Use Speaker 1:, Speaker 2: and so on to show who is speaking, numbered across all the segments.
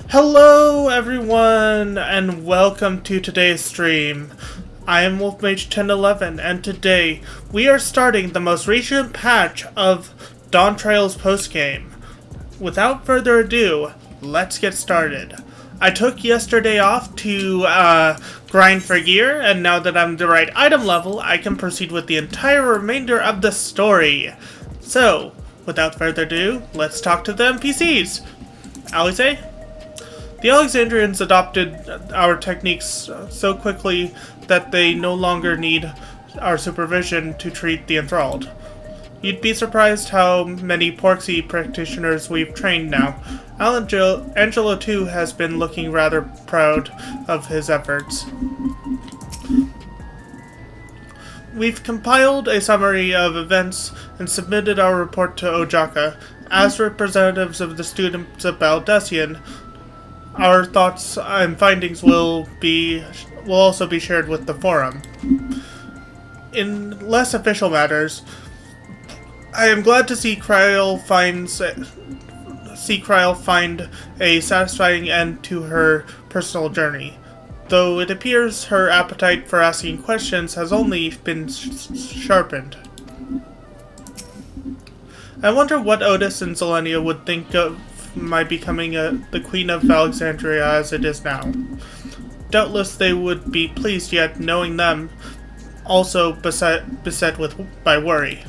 Speaker 1: Hello everyone, and welcome to today's stream. I am Mage 1011, and today we are starting the most recent patch of Dawntrail's postgame. Without further ado, let's get started. I took yesterday off to grind for gear, and now that I'm the right item level, I can proceed with the entire remainder of the story. So, without further ado, let's talk to the NPCs. Alice? The Alexandrians adopted our techniques so quickly that they no longer need our supervision to treat the enthralled. You'd be surprised how many Ffxiv practitioners we've trained now. Angelo too has been looking rather proud of his efforts. We've compiled a summary of events and submitted our report to Ojaka. As representatives of the students of Baldessian, our thoughts and findings will also be shared with the forum. In less official matters, I am glad to see Kryl find a satisfying end to her personal journey, though it appears her appetite for asking questions has only been sharpened. I wonder what Otis and Zelenia would think of my becoming the Queen of Alexandria as it is now. Doubtless they would be pleased, yet knowing them also beset by worry.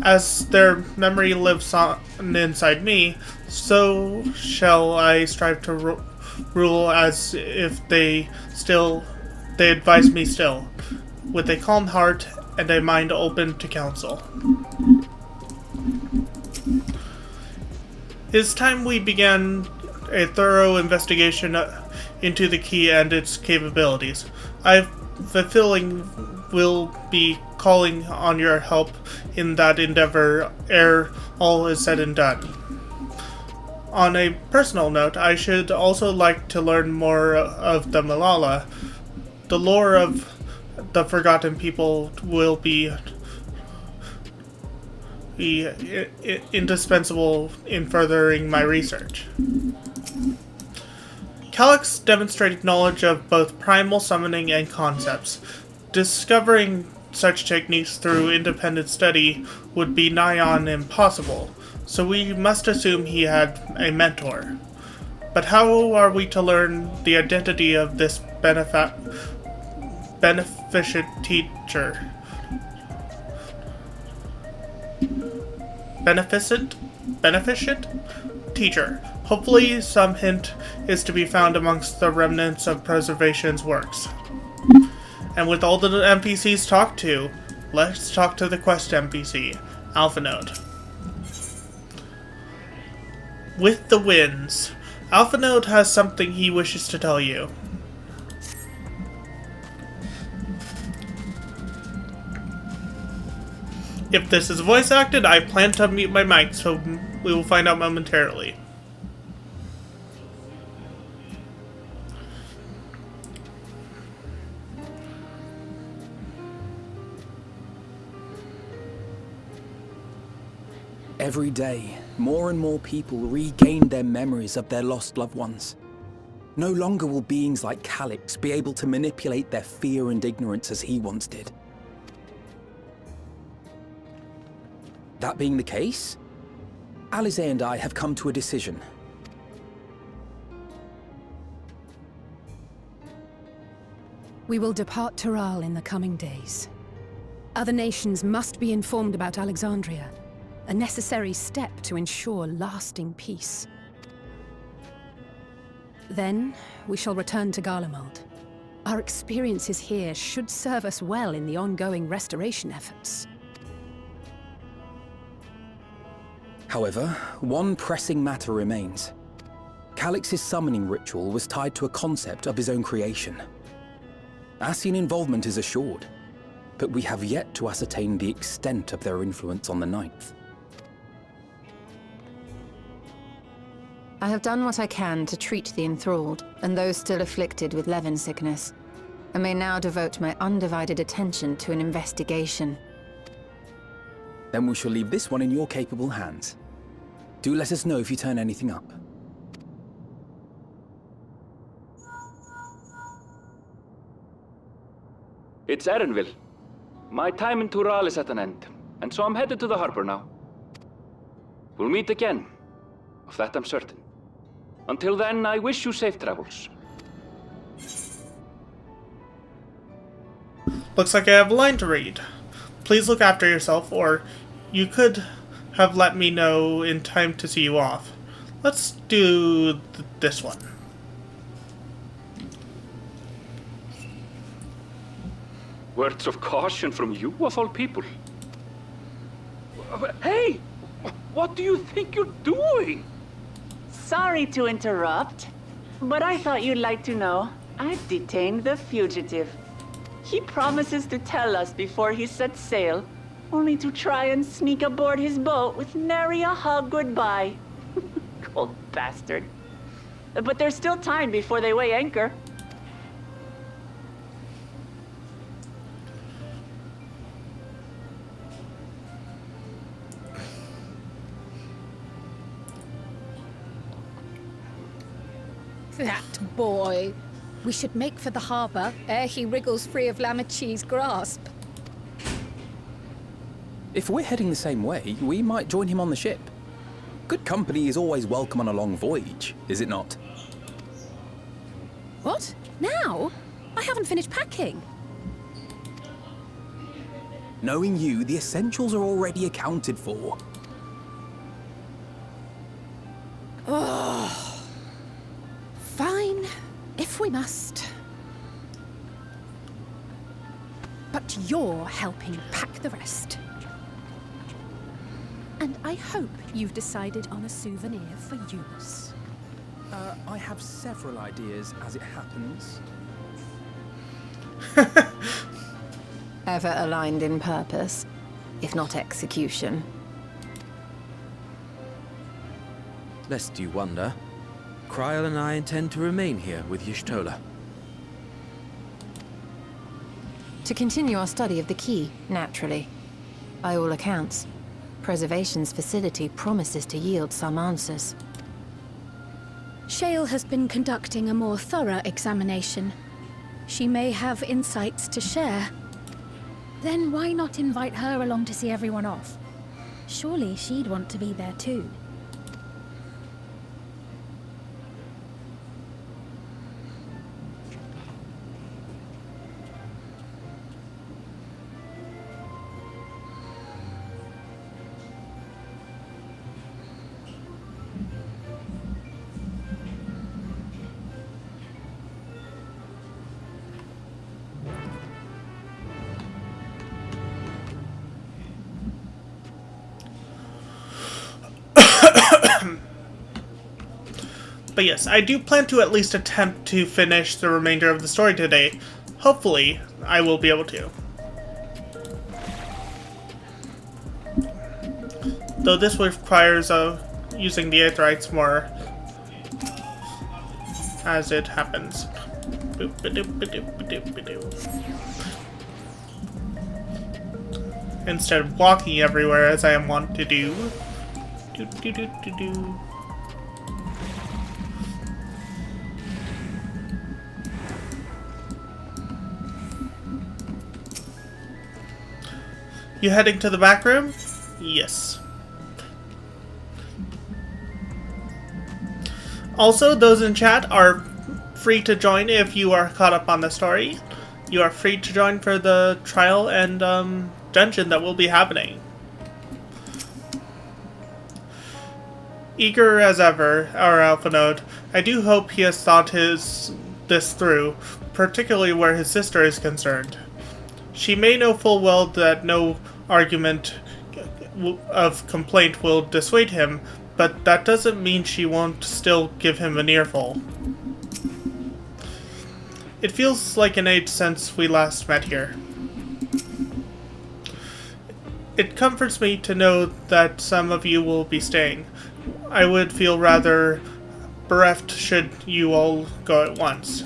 Speaker 1: As their memory lives on inside me, so shall I strive to rule as if they advise me still, with a calm heart and a mind open to counsel. It's time we began a thorough investigation into the key and its capabilities. I have a feeling we'll be calling on your help in that endeavor ere all is said and done. On a personal note, I should also like to learn more of the Malala. The lore of the Forgotten People will be indispensable in furthering my research. Calyx demonstrated knowledge of both primal summoning and concepts. Discovering such techniques through independent study would be nigh on impossible, so we must assume he had a mentor. But how are we to learn the identity of this beneficent teacher? Beneficent teacher. Hopefully some hint is to be found amongst the remnants of Preservation's works. And with all the NPCs talked to, let's talk to the quest NPC, Alpha Node. With the winds, Alpha Node has something he wishes to tell you. If this is voice acted, I plan to mute my mic, so we will find out momentarily.
Speaker 2: Every day, more and more people regain their memories of their lost loved ones. No longer will beings like Calyx be able to manipulate their fear and ignorance as he once did. That being the case, Alice and I have come to a decision.
Speaker 3: We will depart Taral in the coming days. Other nations must be informed about Alexandria, a necessary step to ensure lasting peace. Then, we shall return to Garlemald. Our experiences here should serve us well in the ongoing restoration efforts.
Speaker 2: However, one pressing matter remains. Calyx's summoning ritual was tied to a concept of his own creation. Ascian involvement is assured, but we have yet to ascertain the extent of their influence on the Ninth.
Speaker 4: I have done what I can to treat the enthralled and those still afflicted with Levin sickness, and may now devote my undivided attention to an investigation.
Speaker 2: Then we shall leave this one in your capable hands. Do let us know if you turn anything up.
Speaker 5: It's Erenville. My time in Tural is at an end, and so I'm headed to the harbor now. We'll meet again, of that I'm certain. Until then, I wish you safe travels.
Speaker 1: Looks like I have a line to read. Please look after yourself, or you could have let me know in time to see you off. Let's do this one.
Speaker 5: Words of caution from you, of all people. Hey! What do you think you're doing?
Speaker 6: Sorry to interrupt, but I thought you'd like to know. I've detained the fugitive. He promises to tell us before he sets sail, only to try and sneak aboard his boat with nary a hug goodbye. Cold bastard. But there's still time before they weigh anchor.
Speaker 3: That boy. We should make for the harbour ere he wriggles free of Lamachi's grasp.
Speaker 2: If we're heading the same way, we might join him on the ship. Good company is always welcome on a long voyage, is it not?
Speaker 3: What? Now? I haven't finished packing.
Speaker 2: Knowing you, the essentials are already accounted for.
Speaker 3: Oh. Fine, if we must. But you're helping pack the rest. And I hope you've decided on a souvenir for use.
Speaker 2: I have several ideas as it happens.
Speaker 4: Ever aligned in purpose, if not execution.
Speaker 7: Lest you wonder, Kryl and I intend to remain here with Y'shtola.
Speaker 4: To continue our study of the key, naturally. By all accounts, Preservation's facility promises to yield some answers.
Speaker 3: Shale has been conducting a more thorough examination. She may have insights to share.
Speaker 8: Then why not invite her along to see everyone off? Surely she'd want to be there too.
Speaker 1: But yes, I do plan to at least attempt to finish the remainder of the story today. Hopefully, I will be able to. Though this requires using the Aetherites more as it happens. Instead of walking everywhere as I am wont to do. You heading to the back room? Yes. Also, those in chat are free to join if you are caught up on the story. You are free to join for the trial and dungeon that will be happening. Eager as ever, our Alpha Node. I do hope he has thought this through, particularly where his sister is concerned. She may know full well that no argument of complaint will dissuade him, but that doesn't mean she won't still give him an earful. It feels like an age since we last met here. It comforts me to know that some of you will be staying. I would feel rather bereft should you all go at once.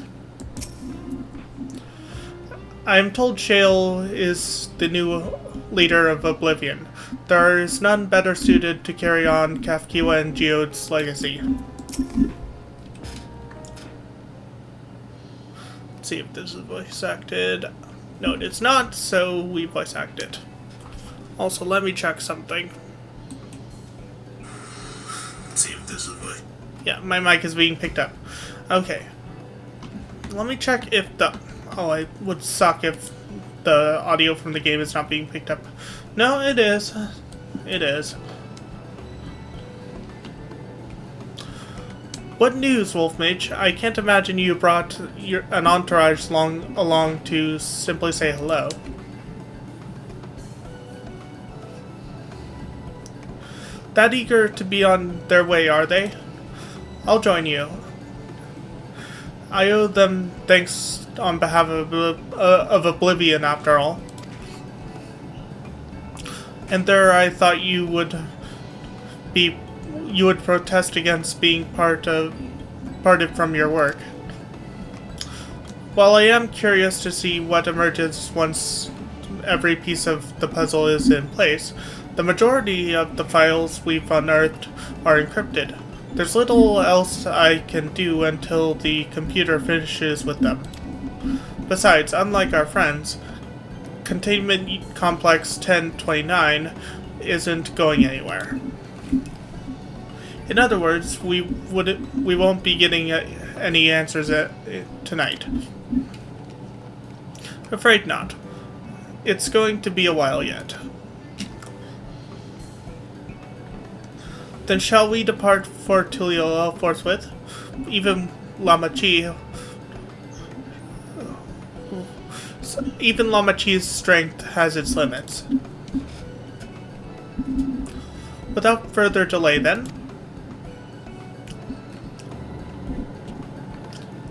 Speaker 1: I am told Shale is the new leader of Oblivion. There is none better suited to carry on Ffxiv and Geode's legacy. Let's see if this is voice acted. No, it is not, so we voice act it. Also, let me check something. Let's see if this is voice. Yeah, my mic is being picked up. Okay. Let me check if the... Oh, it would suck if the audio from the game is not being picked up. No, it is. It is. What news, Wolfmage? I can't imagine you brought an entourage along to simply say hello. That eager to be on their way, are they? I'll join you. I owe them thanks on behalf of Oblivion, after all. And there I thought you would protest against being parted from your work. While I am curious to see what emerges once every piece of the puzzle is in place, the majority of the files we've unearthed are encrypted. There's little else I can do until the computer finishes with them. Besides, unlike our friends, Containment Complex 1029 isn't going anywhere. In other words, we won't be getting any answers tonight. Afraid not. It's going to be a while yet. Then shall we depart for Tulio forthwith? Even Lama Chi's strength has its limits. Without further delay, then.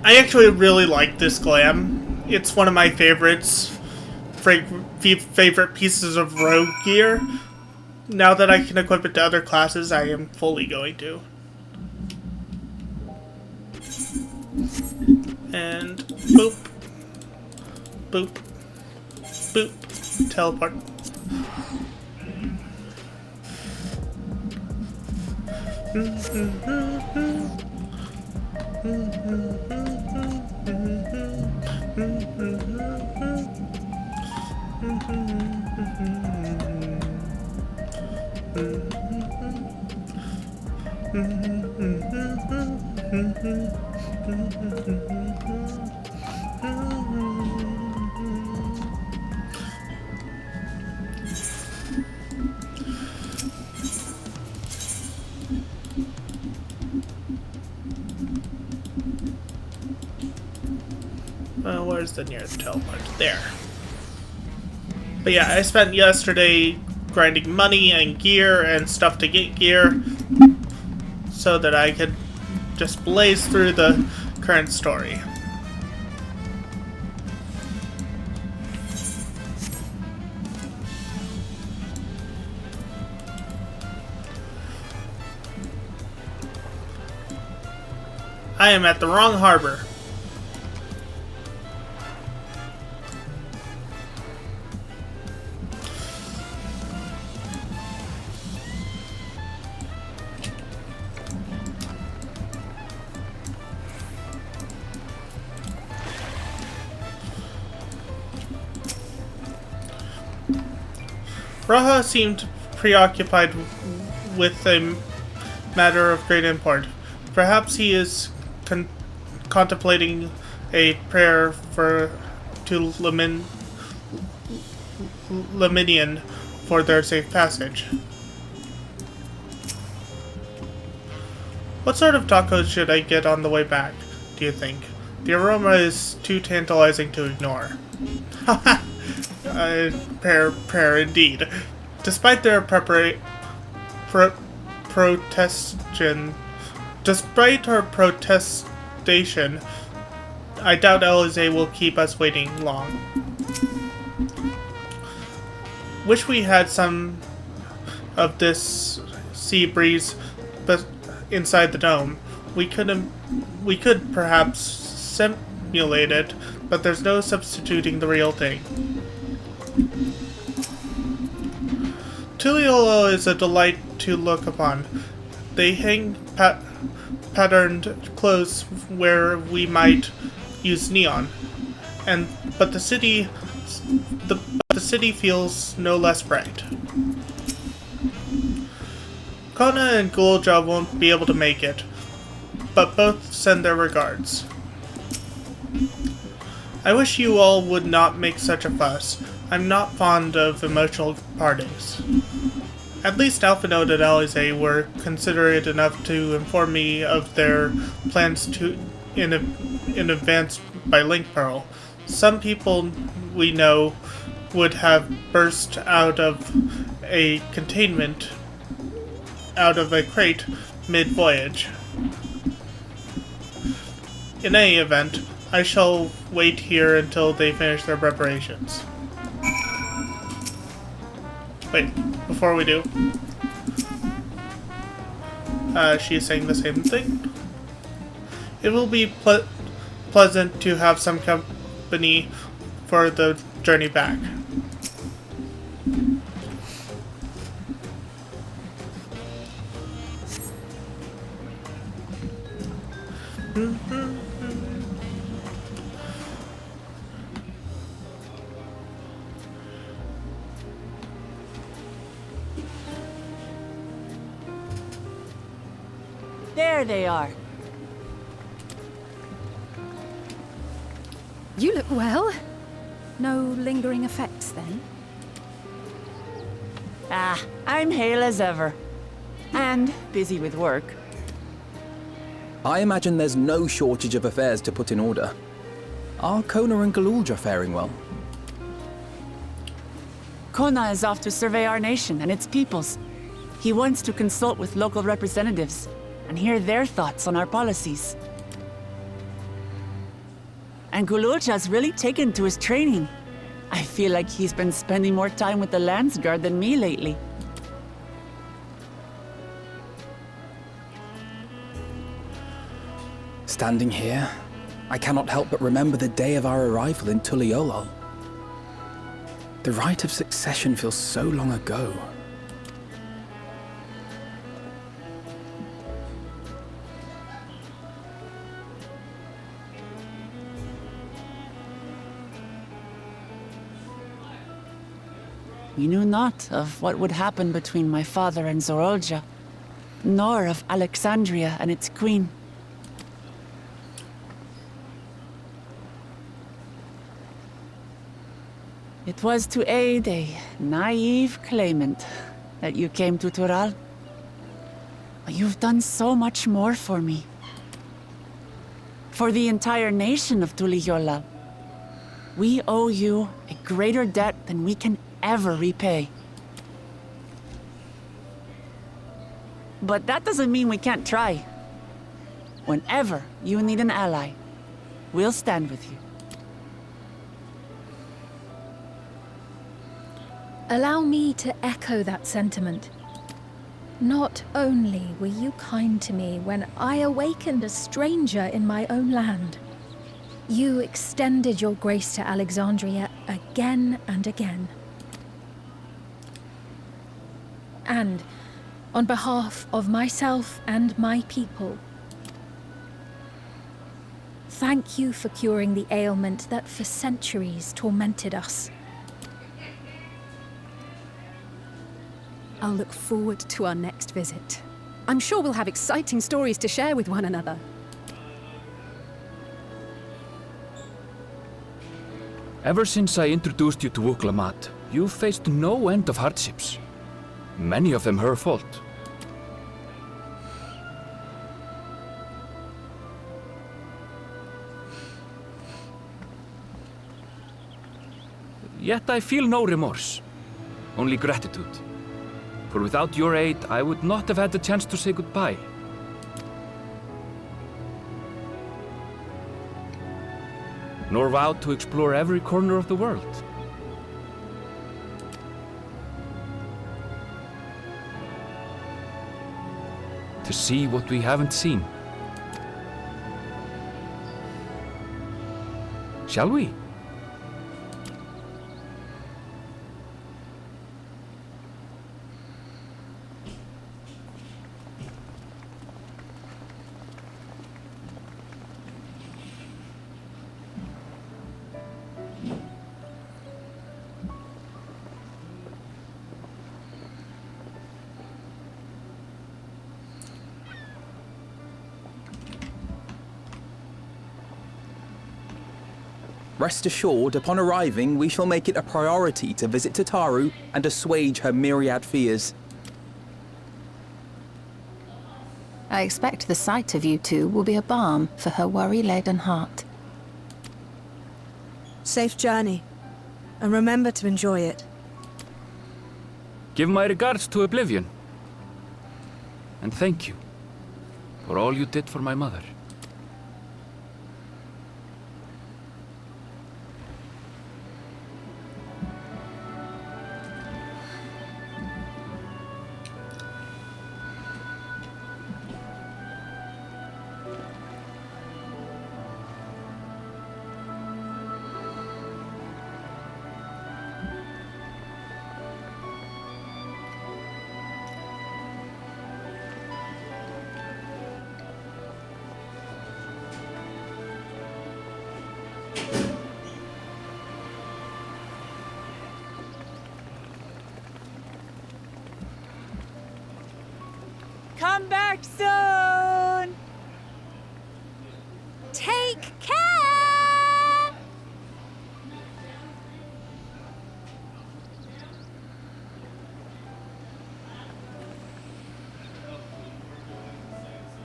Speaker 1: I actually really like this glam. It's one of my favorites. Favorite pieces of rogue gear. Now that I can equip it to other classes, I am fully going to. And boop. Boop. Boop. Teleport. Where's the nearest teleport? There. But yeah, I spent yesterday grinding money and gear and stuff to get gear so that I could just blaze through the current story. I am at the wrong harbor. Raha seemed preoccupied with a matter of great import. Perhaps he is contemplating a prayer to Laminian for their safe passage. What sort of tacos should I get on the way back, do you think? The aroma is too tantalizing to ignore. Haha! Prayer indeed. Despite their Despite her protestation, I doubt Elize will keep us waiting long. Wish we had some of this sea breeze inside the dome. We could perhaps simulate it, but there's no substituting the real thing. Tuliolo is a delight to look upon. They hang patterned clothes where we might use neon, but the city feels no less bright. Kona and Gulja won't be able to make it, but both send their regards. I wish you all would not make such a fuss. I'm not fond of emotional partings. At least Alphinaud and Alize were considerate enough to inform me of their plans in advance by Link Pearl. Some people we know would have burst out of a crate mid-voyage. In any event, I shall wait here until they finish their preparations. Wait, before we do. She is saying the same thing. It will be pleasant to have some company for the journey back.
Speaker 6: There they are.
Speaker 3: You look well. No lingering effects, then?
Speaker 6: Ah, I'm hale as ever. And busy with work.
Speaker 2: I imagine there's no shortage of affairs to put in order. Are Kona and Galulja faring well?
Speaker 6: Kona is off to survey our nation and its peoples. He wants to consult with local representatives and hear their thoughts on our policies. And Gululja's really taken to his training. I feel like he's been spending more time with the Landsguard than me lately.
Speaker 2: Standing here, I cannot help but remember the day of our arrival in Tuliolo. The rite of succession feels so long ago.
Speaker 6: We knew not of what would happen between my father and Zorolja, nor of Alexandria and its queen. It was to aid a naive claimant that you came to Tural. But you've done so much more for me. For the entire nation of Tuliyollal. We owe you a greater debt than we can ever repay. But that doesn't mean we can't try. Whenever you need an ally, we'll stand with you.
Speaker 8: Allow me to echo that sentiment. Not only were you kind to me when I awakened a stranger in my own land, you extended your grace to Alexandria again and again. And, on behalf of myself and my people, thank you for curing the ailment that for centuries tormented us.
Speaker 3: I'll look forward to our next visit. I'm sure we'll have exciting stories to share with one another.
Speaker 9: Ever since I introduced you to Wuklamat, you've faced no end of hardships. Many of them her fault. Yet I feel no remorse, only gratitude. For without your aid, I would not have had the chance to say goodbye. Nor vowed to explore every corner of the world. To see what we haven't seen. Shall we?
Speaker 2: Rest assured, upon arriving, we shall make it a priority to visit Tataru and assuage her myriad fears.
Speaker 4: I expect the sight of you two will be a balm for her worry-laden heart.
Speaker 10: Safe journey. And remember to enjoy it.
Speaker 9: Give my regards to Oblivion. And thank you for all you did for my mother.
Speaker 6: Come back soon!
Speaker 8: Take care!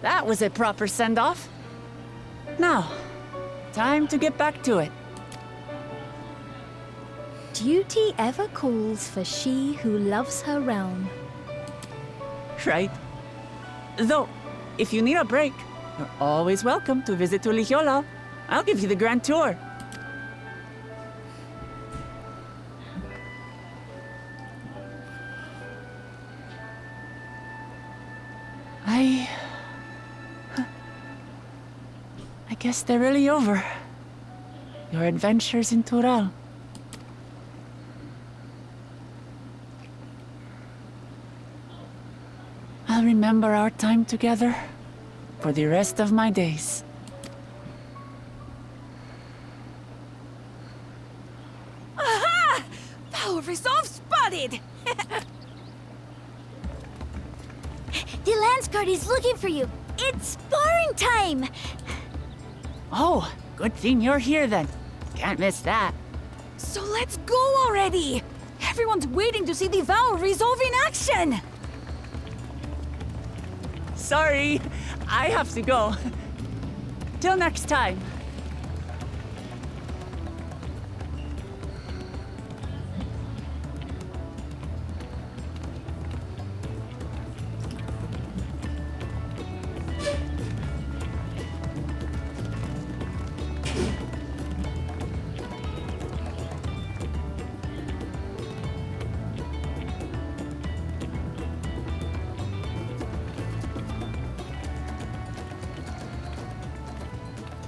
Speaker 6: That was a proper send-off. Now, time to get back to it.
Speaker 8: Duty ever calls for she who loves her realm.
Speaker 6: Right? Though, if you need a break, you're always welcome to visit Tuliyola. I'll give you the grand tour. I guess they're really over. Your adventures in Tural. I'll remember our time together for the rest of my days.
Speaker 8: Aha! Power resolve spotted!
Speaker 11: The Lance Guard is looking for you. It's sparring time!
Speaker 6: Oh, good thing you're here then. Can't miss that.
Speaker 8: So let's go already! Everyone's waiting to see the Power resolve in action!
Speaker 6: Sorry, I have to go. Till next time.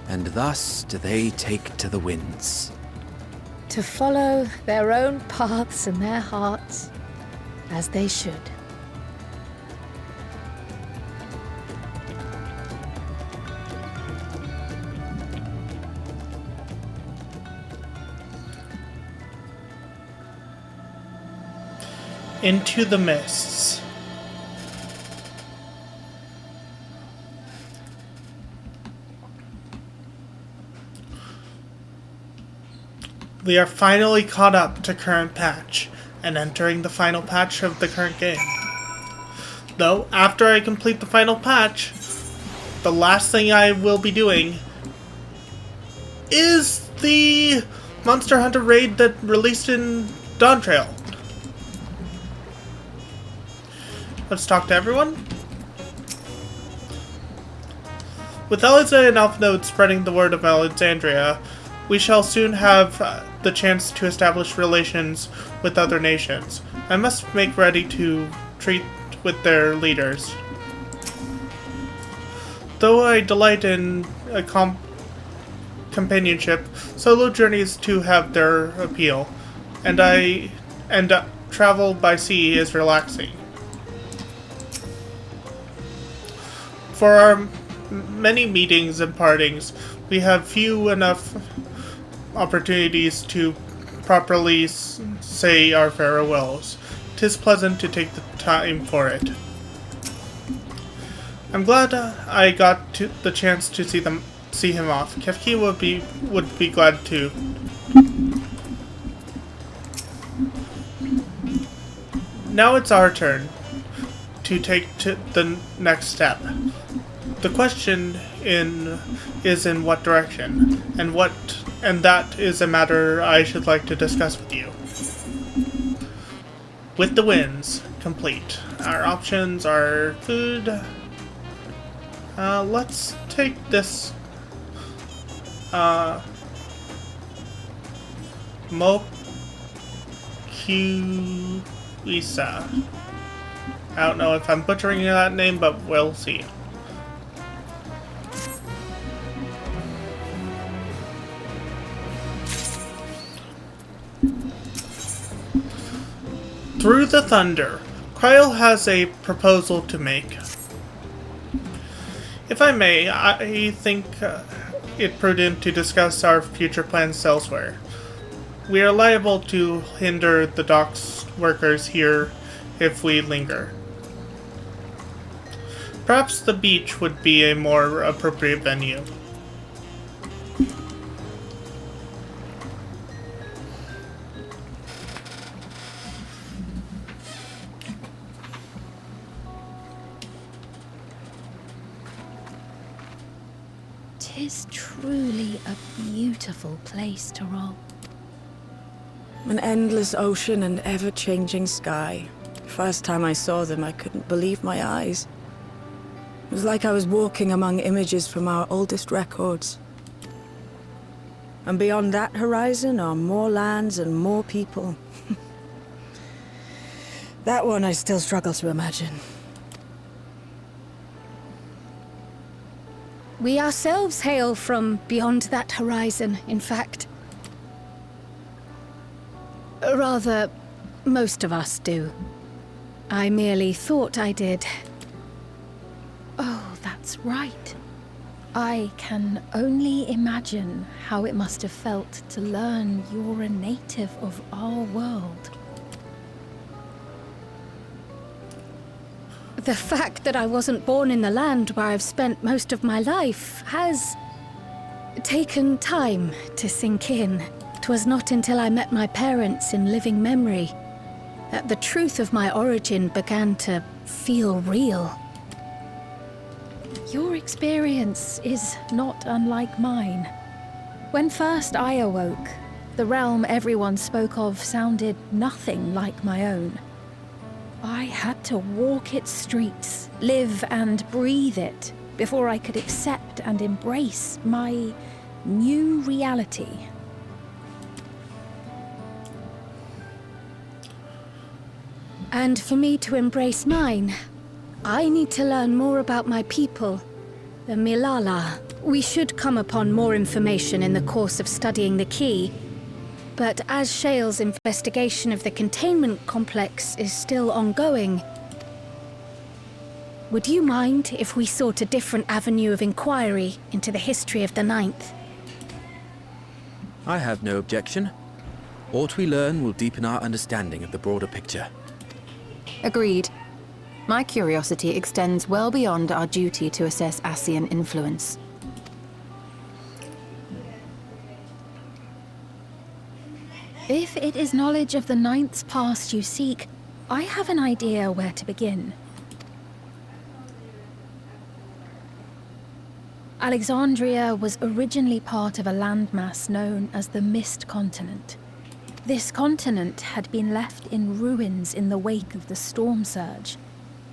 Speaker 7: And thus do they take to the winds.
Speaker 8: To follow their own paths and their hearts, as they should.
Speaker 1: Into the mists. We are finally caught up to current patch, and entering the final patch of the current game. Though, after I complete the final patch, the last thing I will be doing is the Monster Hunter raid that released in Dawntrail. Let's talk to everyone. With Alexandria and Alpha Node spreading the word of Alexandria, we shall soon have the chance to establish relations with other nations. I must make ready to treat with their leaders. Though I delight in companionship, solo journeys too have their appeal, and travel by sea is relaxing. For our many meetings and partings, we have few enough opportunities to properly say our farewells. 'Tis pleasant to take the time for it. I'm glad I got the chance to see him off. Ffxiv would be glad too. Now it's our turn to take the next step. The question is in what direction, and that is a matter I should like to discuss with you. With the winds complete, our options are food. Let's take this Mokuisa. I don't know if I'm butchering that name, but we'll see. Through the thunder, Cryle has a proposal to make. If I may, I think it prudent to discuss our future plans elsewhere. We are liable to hinder the docks workers here if we linger. Perhaps the beach would be a more appropriate venue.
Speaker 8: Tis truly a beautiful place to roll.
Speaker 10: An endless ocean and ever-changing sky. First time I saw them, I couldn't believe my eyes. It was like I was walking among images from our oldest records. And beyond that horizon are more lands and more people. That one I still struggle to imagine.
Speaker 3: We ourselves hail from beyond that horizon, in fact. Rather, most of us do. I merely thought I did.
Speaker 8: Oh, that's right. I can only imagine how it must have felt to learn you're a native of our world.
Speaker 3: The fact that I wasn't born in the land where I've spent most of my life has taken time to sink in. 'Twas not until I met my parents in living memory that the truth of my origin began to feel real.
Speaker 8: Your experience is not unlike mine. When first I awoke, the realm everyone spoke of sounded nothing like my own. I had to walk its streets, live and breathe it, before I could accept and embrace my new reality.
Speaker 3: And for me to embrace mine, I need to learn more about my people, the Milala. We should come upon more information in the course of studying the key, but as Shale's investigation of the containment complex is still ongoing, would you mind if we sought a different avenue of inquiry into the history of the Ninth?
Speaker 7: I have no objection. What we learn will deepen our understanding of the broader picture.
Speaker 4: Agreed. My curiosity extends well beyond our duty to assess Ascian influence.
Speaker 8: If it is knowledge of the Ninth's past you seek, I have an idea where to begin. Alexandria was originally part of a landmass known as the Mist Continent. This continent had been left in ruins in the wake of the storm surge,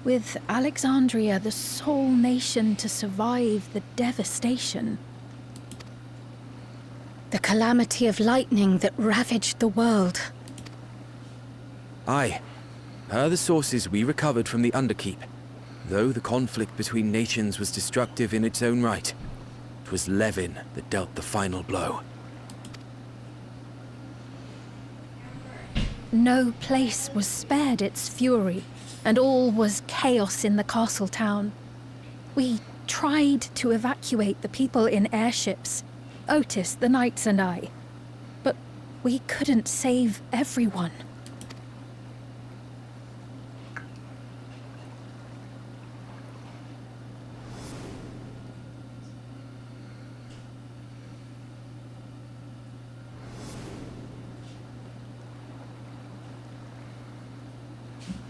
Speaker 8: with Alexandria the sole nation to survive the devastation.
Speaker 3: The calamity of lightning that ravaged the world.
Speaker 7: Aye. Per the sources we recovered from the Underkeep, though the conflict between nations was destructive in its own right, was Levin that dealt the final blow.
Speaker 8: No place was spared its fury, and all was chaos in the castle town. We tried to evacuate the people in airships, Otis, the knights and I, but we couldn't save everyone.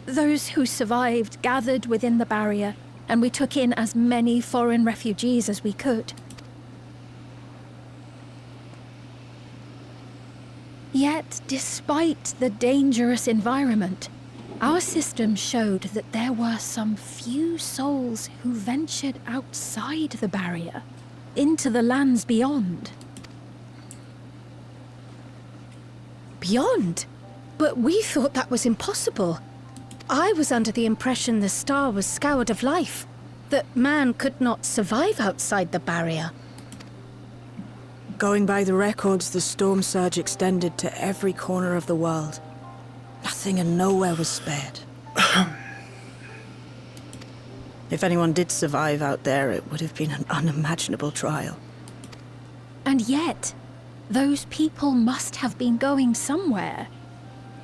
Speaker 8: Those who survived gathered within the barrier, and we took in as many foreign refugees as we could. Yet, despite the dangerous environment, our system showed that there were some few souls who ventured outside the barrier, into the lands beyond.
Speaker 3: Beyond? But we thought that was impossible. I was under the impression the star was scoured of life, that man could not survive outside the barrier.
Speaker 10: Going by the records, the storm surge extended to every corner of the world. Nothing and nowhere was spared. If anyone did survive out there, it would have been an unimaginable trial.
Speaker 8: And yet, those people must have been going somewhere.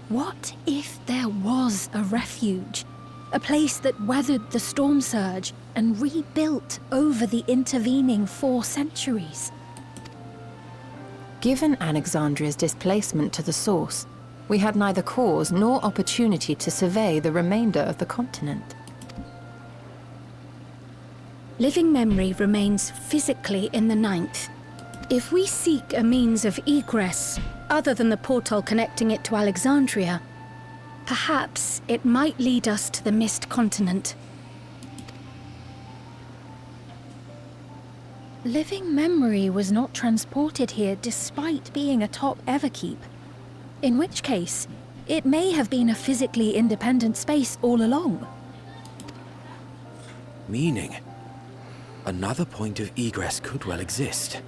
Speaker 8: What if there was a refuge? A place that weathered the storm surge and rebuilt over the intervening 4 centuries?
Speaker 4: Given Alexandria's displacement to the source, we had neither cause nor opportunity to survey the remainder of the continent.
Speaker 3: Living memory remains physically in the 9th. If we seek a means of egress, other than the portal connecting it to Alexandria, perhaps it might lead us to the Mist Continent.
Speaker 8: Living memory was not transported here despite being atop Everkeep. In which case, it may have been a physically independent space all along.
Speaker 7: Meaning, another point of egress could well exist.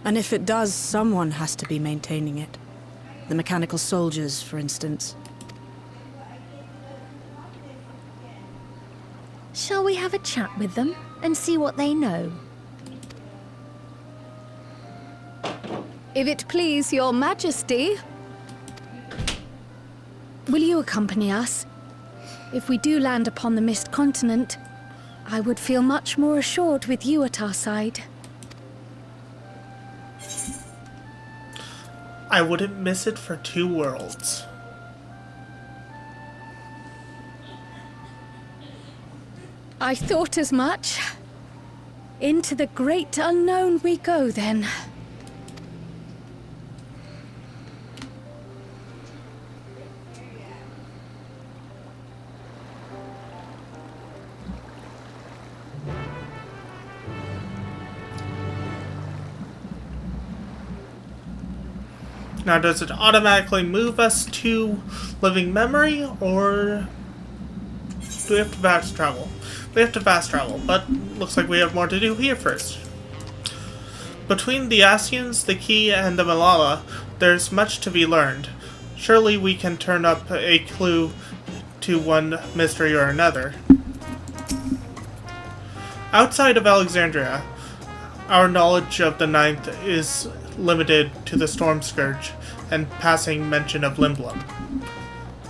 Speaker 10: And if it does, someone has to be maintaining it. The mechanical soldiers, for instance.
Speaker 8: Shall we have a chat with them and see what they know?
Speaker 3: If it please your majesty. Will you accompany us? If we do land upon the Mist Continent, I would feel much more assured with you at our side.
Speaker 1: I wouldn't miss it for 2 worlds.
Speaker 3: I thought as much. Into the great unknown we go, then.
Speaker 1: Now, does it automatically move us to living memory, or do we have to fast travel? We have to fast travel, but looks like we have more to do here first. Between the Asians, the Key, and the Malala, there's much to be learned. Surely we can turn up a clue to one mystery or another. Outside of Alexandria, our knowledge of the 9th is limited to the Storm Scourge and passing mention of Limblum.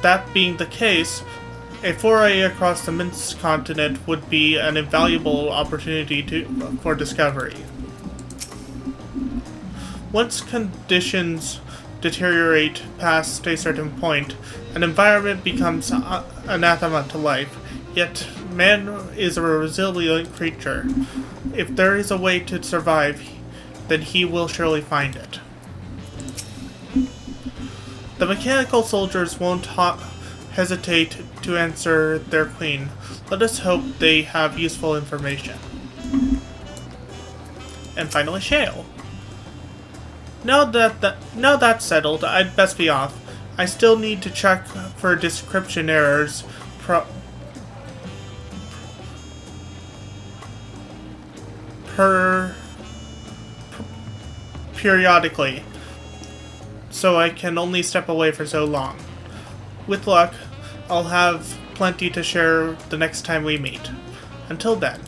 Speaker 1: That being the case, a foray across the Mist Continent would be an invaluable opportunity for discovery. Once conditions deteriorate past a certain point, an environment becomes anathema to life, yet man is a resilient creature. If there is a way to survive, then he will surely find it. The mechanical soldiers won't hesitate to answer their queen. Let us hope they have useful information. And finally, Shale. Now that's settled, I'd best be off. I still need to check for description errors. periodically, so I can only step away for so long. With luck, I'll have plenty to share the next time we meet. Until then.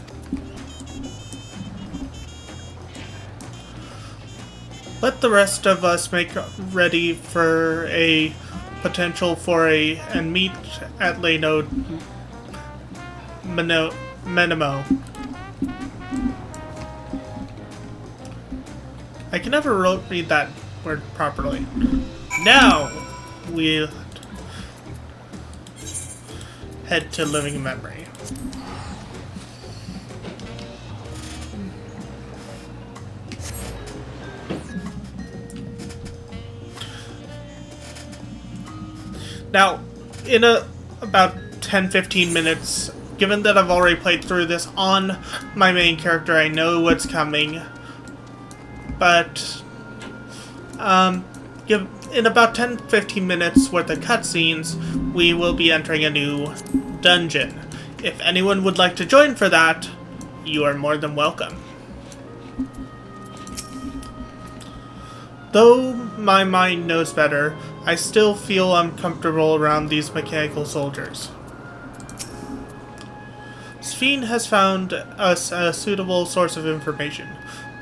Speaker 1: Let the rest of us make ready for a potential foray and meet at Lenode Menemo. I can never read that word properly. Now we head to living memory. Now, in about 10-15 minutes, given that I've already played through this on my main character, I know what's coming. But, in about 10-15 minutes worth of cutscenes, we will be entering a new dungeon. If anyone would like to join for that, you are more than welcome. Though my mind knows better, I still feel uncomfortable around these mechanical soldiers. Ffxiv has found us a suitable source of information,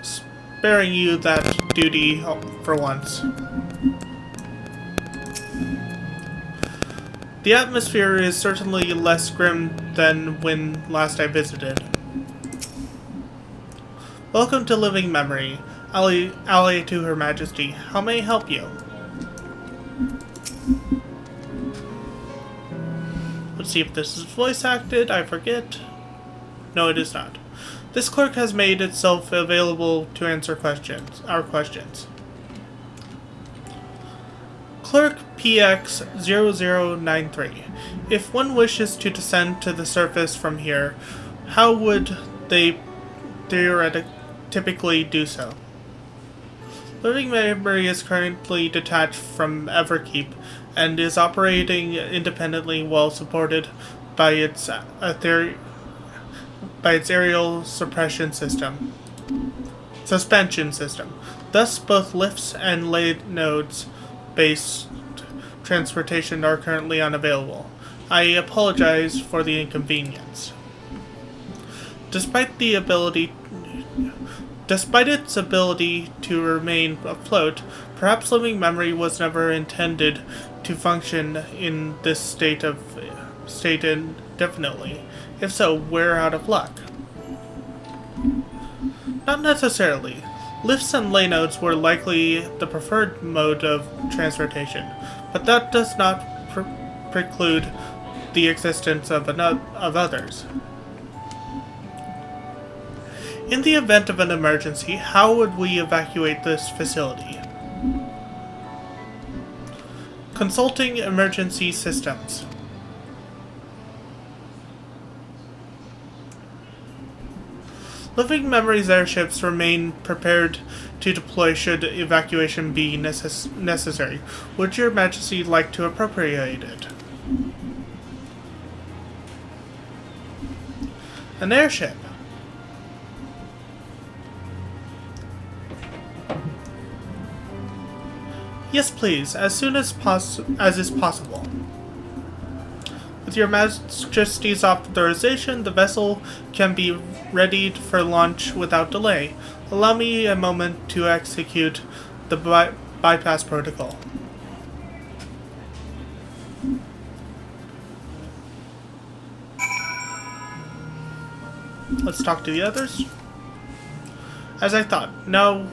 Speaker 1: sparing you that duty for once. The atmosphere is certainly less grim than when last I visited. Welcome to Living Memory. Ally to Her Majesty. How may I help you? Let's see if this is voice acted. I forget. No, it is not. This clerk has made itself available to answer our questions. Clerk PX0093. If one wishes to descend to the surface from here, how would they typically do so? Living Memory is currently detached from Everkeep and is operating independently while supported by its aerial suspension system. Thus, both lifts and lay nodes-based transportation are currently unavailable. I apologize for the inconvenience. Despite its ability to remain afloat, perhaps Living Memory was never intended to function in this state indefinitely. If so, we're out of luck. Not necessarily. Lifts and lay nodes were likely the preferred mode of transportation, but that does not preclude the existence of others. In the event of an emergency, how would we evacuate this facility? Consulting emergency systems. Living Memory's airships remain prepared to deploy should evacuation be necessary. Would Your Majesty like to appropriate it? An airship. Yes, please, as soon as is possible. With Your Majesty's authorization, the vessel can be readied for launch without delay. Allow me a moment to execute the bypass protocol. Let's talk to the others. As I thought, now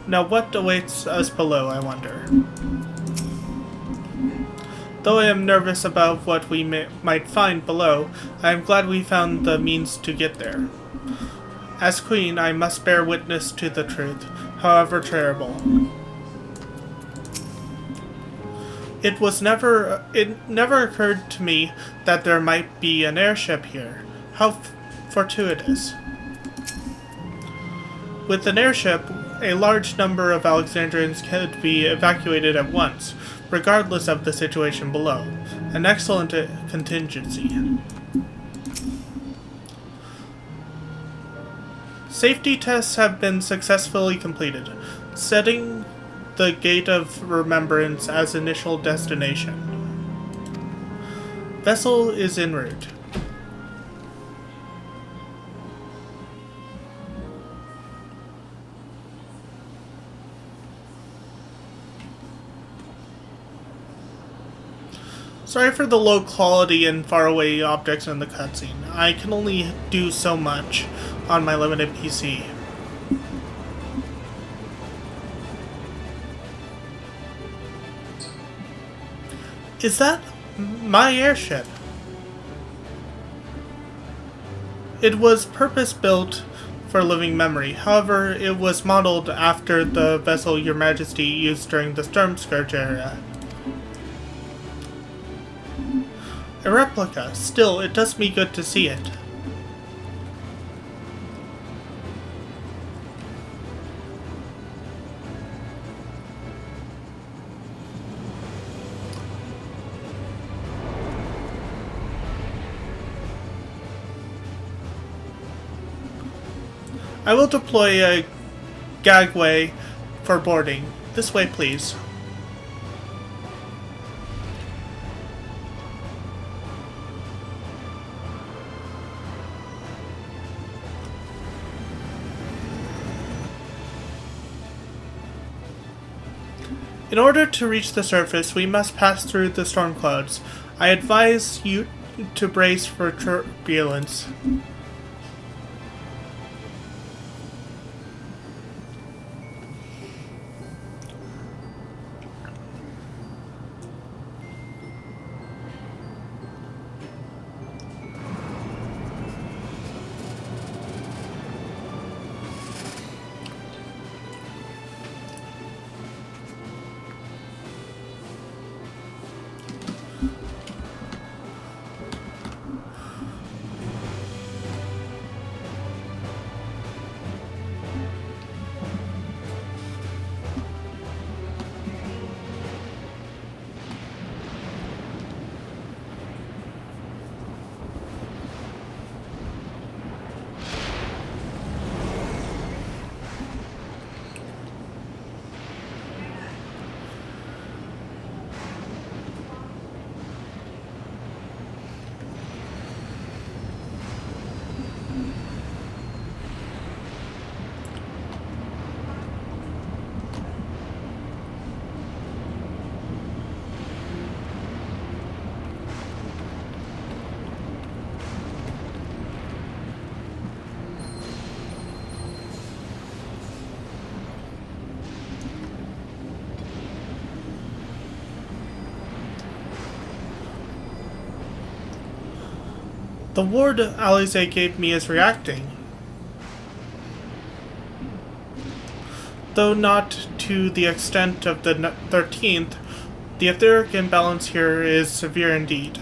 Speaker 1: what awaits us below, I wonder? Though I am nervous about what we might find below, I am glad we found the means to get there. As Queen, I must bear witness to the truth, however terrible. It never occurred to me that there might be an airship here. How fortuitous. With an airship, a large number of Alexandrians could be evacuated at once, regardless of the situation below. An excellent contingency. Safety tests have been successfully completed, setting the Gate of Remembrance as initial destination. Vessel is en route. Sorry for the low quality and faraway objects in the cutscene. I can only do so much on my limited PC. Is that my airship? It was purpose-built for living memory. However, it was modeled after the vessel Your Majesty used during the Storm Scourge era. A replica. Still, it does me good to see it. I will deploy a gagway for boarding. This way, please. In order to reach the surface, we must pass through the storm clouds. I advise you to brace for turbulence. The ward Alize gave me is reacting. Though not to the extent of the 13th, the etheric imbalance here is severe indeed.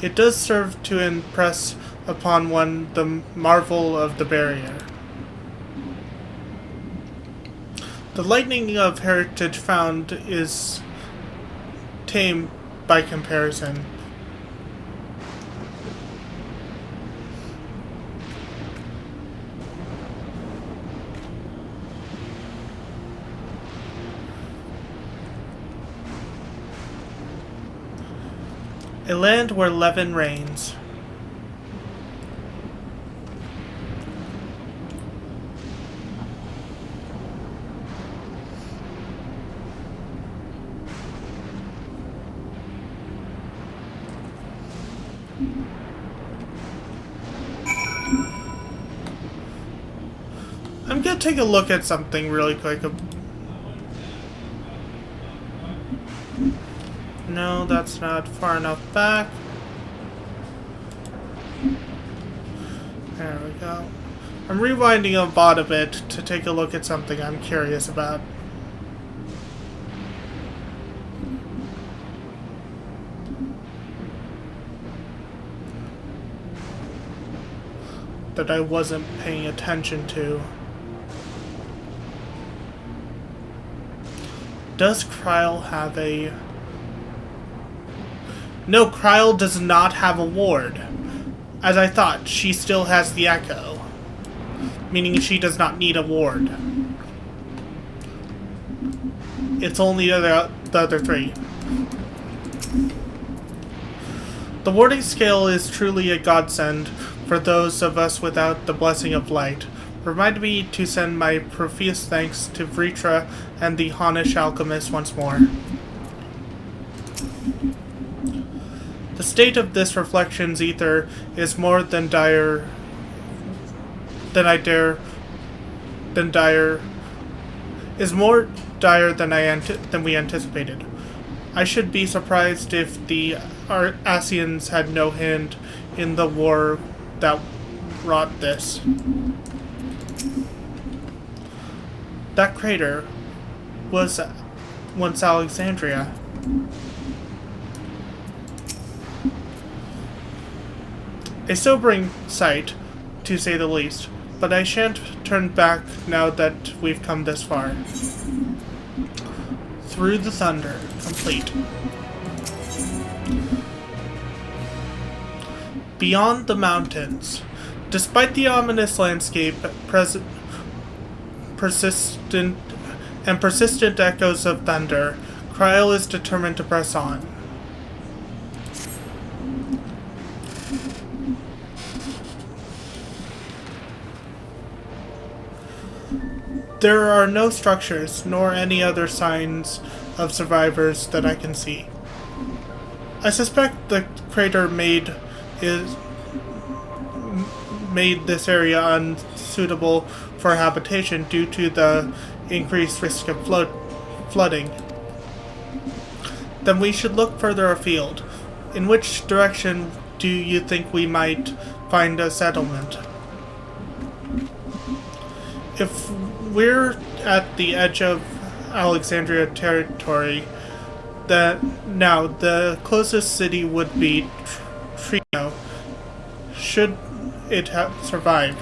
Speaker 1: It does serve to impress upon one the marvel of the barrier. The lightning of heritage found is tame by comparison. A land where Levin reigns. I'm gonna take a look at something really quick. No, that's not far enough back. There we go. I'm rewinding a bot a bit to take a look at something I'm curious about. That I wasn't paying attention to. Does Kryl have a... No, Kryl does not have a ward. As I thought, she still has the Echo. meaning she does not need a ward. It's only the other three. The warding scale is truly a godsend for those of us without the blessing of light. Remind me to send my profuse thanks to Vritra and the Honish alchemist once more. The state of this reflections ether is more than dire than we anticipated. I should be surprised if the Asians had no hand in the war that wrought this. That crater was once Alexandria. A sobering sight, to say the least, but I shan't turn back now that we've come this far. Through the thunder, complete. Beyond the mountains, despite the ominous landscape, persistent echoes of thunder, Krile is determined to press on. There are no structures, nor any other signs of survivors that I can see. I suspect the crater made this area unsuitable for habitation due to the increased risk of flooding. Then we should look further afield. In which direction do you think we might find a settlement? If we're at the edge of Alexandria territory, the closest city would be Trino, should it have survived.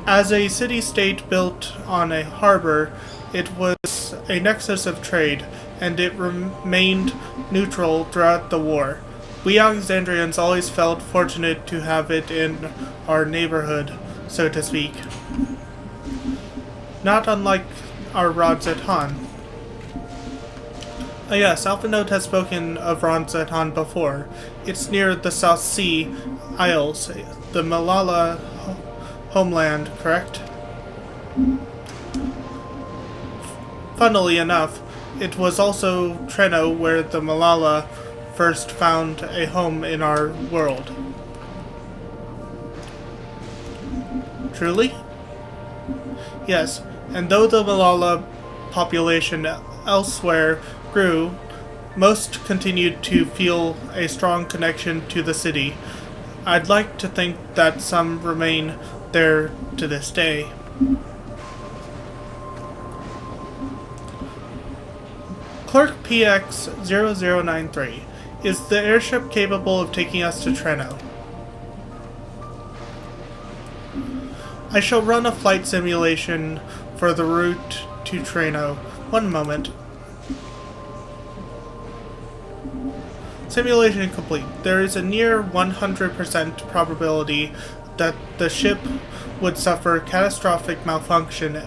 Speaker 1: As a city-state built on a harbor, it was a nexus of trade, and it remained neutral throughout the war. We Alexandrians always felt fortunate to have it in our neighborhood, so to speak. Not unlike our Rodzetan. Yes, Alphanote has spoken of Rodzetan before. It's near the South Sea Isles, the Malala homeland, correct? Funnily enough, it was also Treno where the Malala first found a home in our world. Truly? Yes, and though the Malala population elsewhere grew, most continued to feel a strong connection to the city. I'd like to think that some remain there to this day. Clerk PX-0093. Is the airship capable of taking us to Treno? I shall run a flight simulation for the route to Treno. One moment. Simulation complete. There is a near 100% probability that the ship would suffer catastrophic malfunction,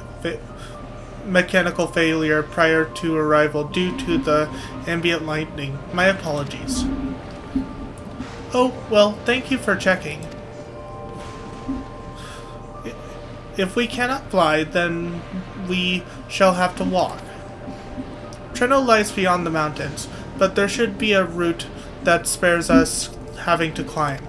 Speaker 1: mechanical failure prior to arrival due to the ambient lightning. My apologies. Oh, well, thank you for checking. If we cannot fly, then we shall have to walk. Treno lies beyond the mountains, but there should be a route that spares us having to climb.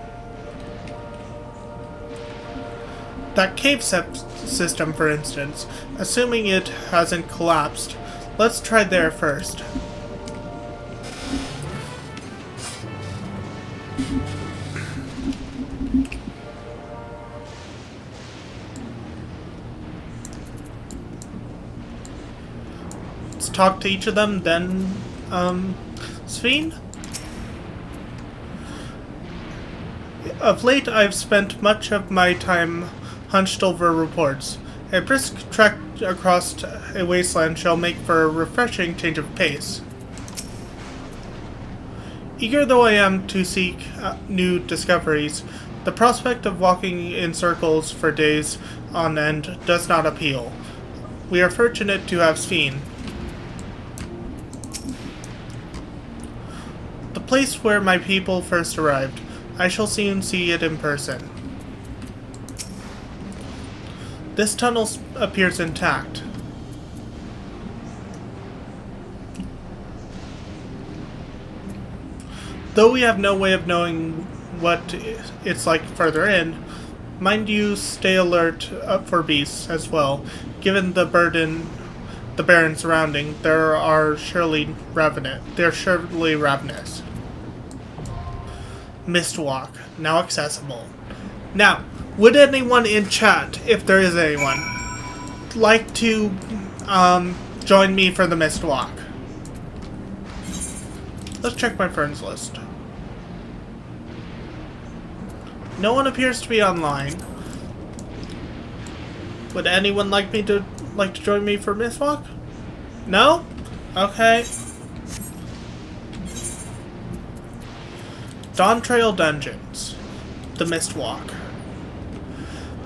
Speaker 1: That cave system, for instance, assuming it hasn't collapsed, let's try there first. Let's talk to each of them, then, Ffxiv? Of late, I've spent much of my time hunched over reports. A brisk trek across a wasteland shall make for a refreshing change of pace. Eager though I am to seek new discoveries, The prospect of walking in circles for days on end does not appeal. We are fortunate to have Ffxiv. The place where my people first arrived. I shall soon see it in person. This tunnel appears intact. Though we have no way of knowing what it's like further in, mind you stay alert for beasts as well. Given the barren surrounding, they are surely ravenous. Mistwalk, now accessible. Now, would anyone in chat, if there is anyone, like to join me for the Mistwalk? Let's check my friends list. No one appears to be online. Would anyone like to join me for Mistwalk? No? Okay. Dawntrail Dungeons. The Mistwalk.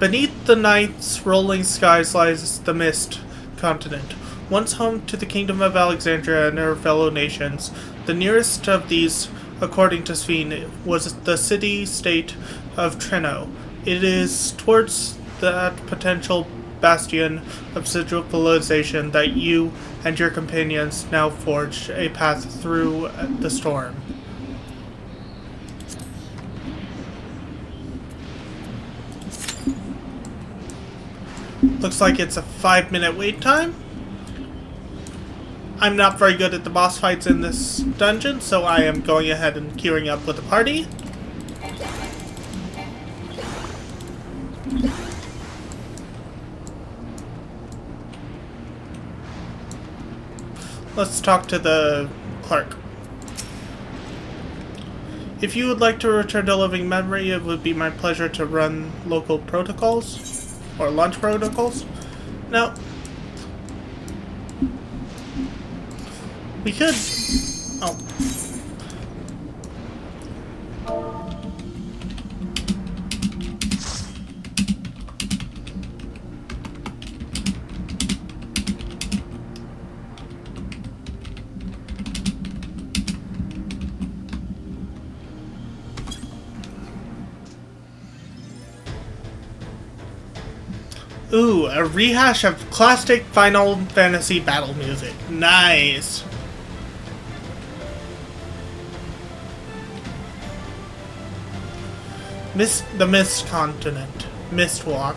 Speaker 1: Beneath the night's rolling skies lies the Mist Continent, once home to the Kingdom of Alexandria and her fellow nations. The nearest of these, according to Ffxiv, was the city-state of Treno. It is towards that potential bastion of civilization that you and your companions now forge a path through the storm. Looks like it's a 5-minute wait time. I'm not very good at the boss fights in this dungeon, so I am going ahead and queuing up with the party. Let's talk to the clerk. If you would like to return to living memory, it would be my pleasure to run local protocols or launch protocols. Now, we could. Oh. Ooh, a rehash of classic Final Fantasy battle music. Nice. The Mist Continent. Mistwalk.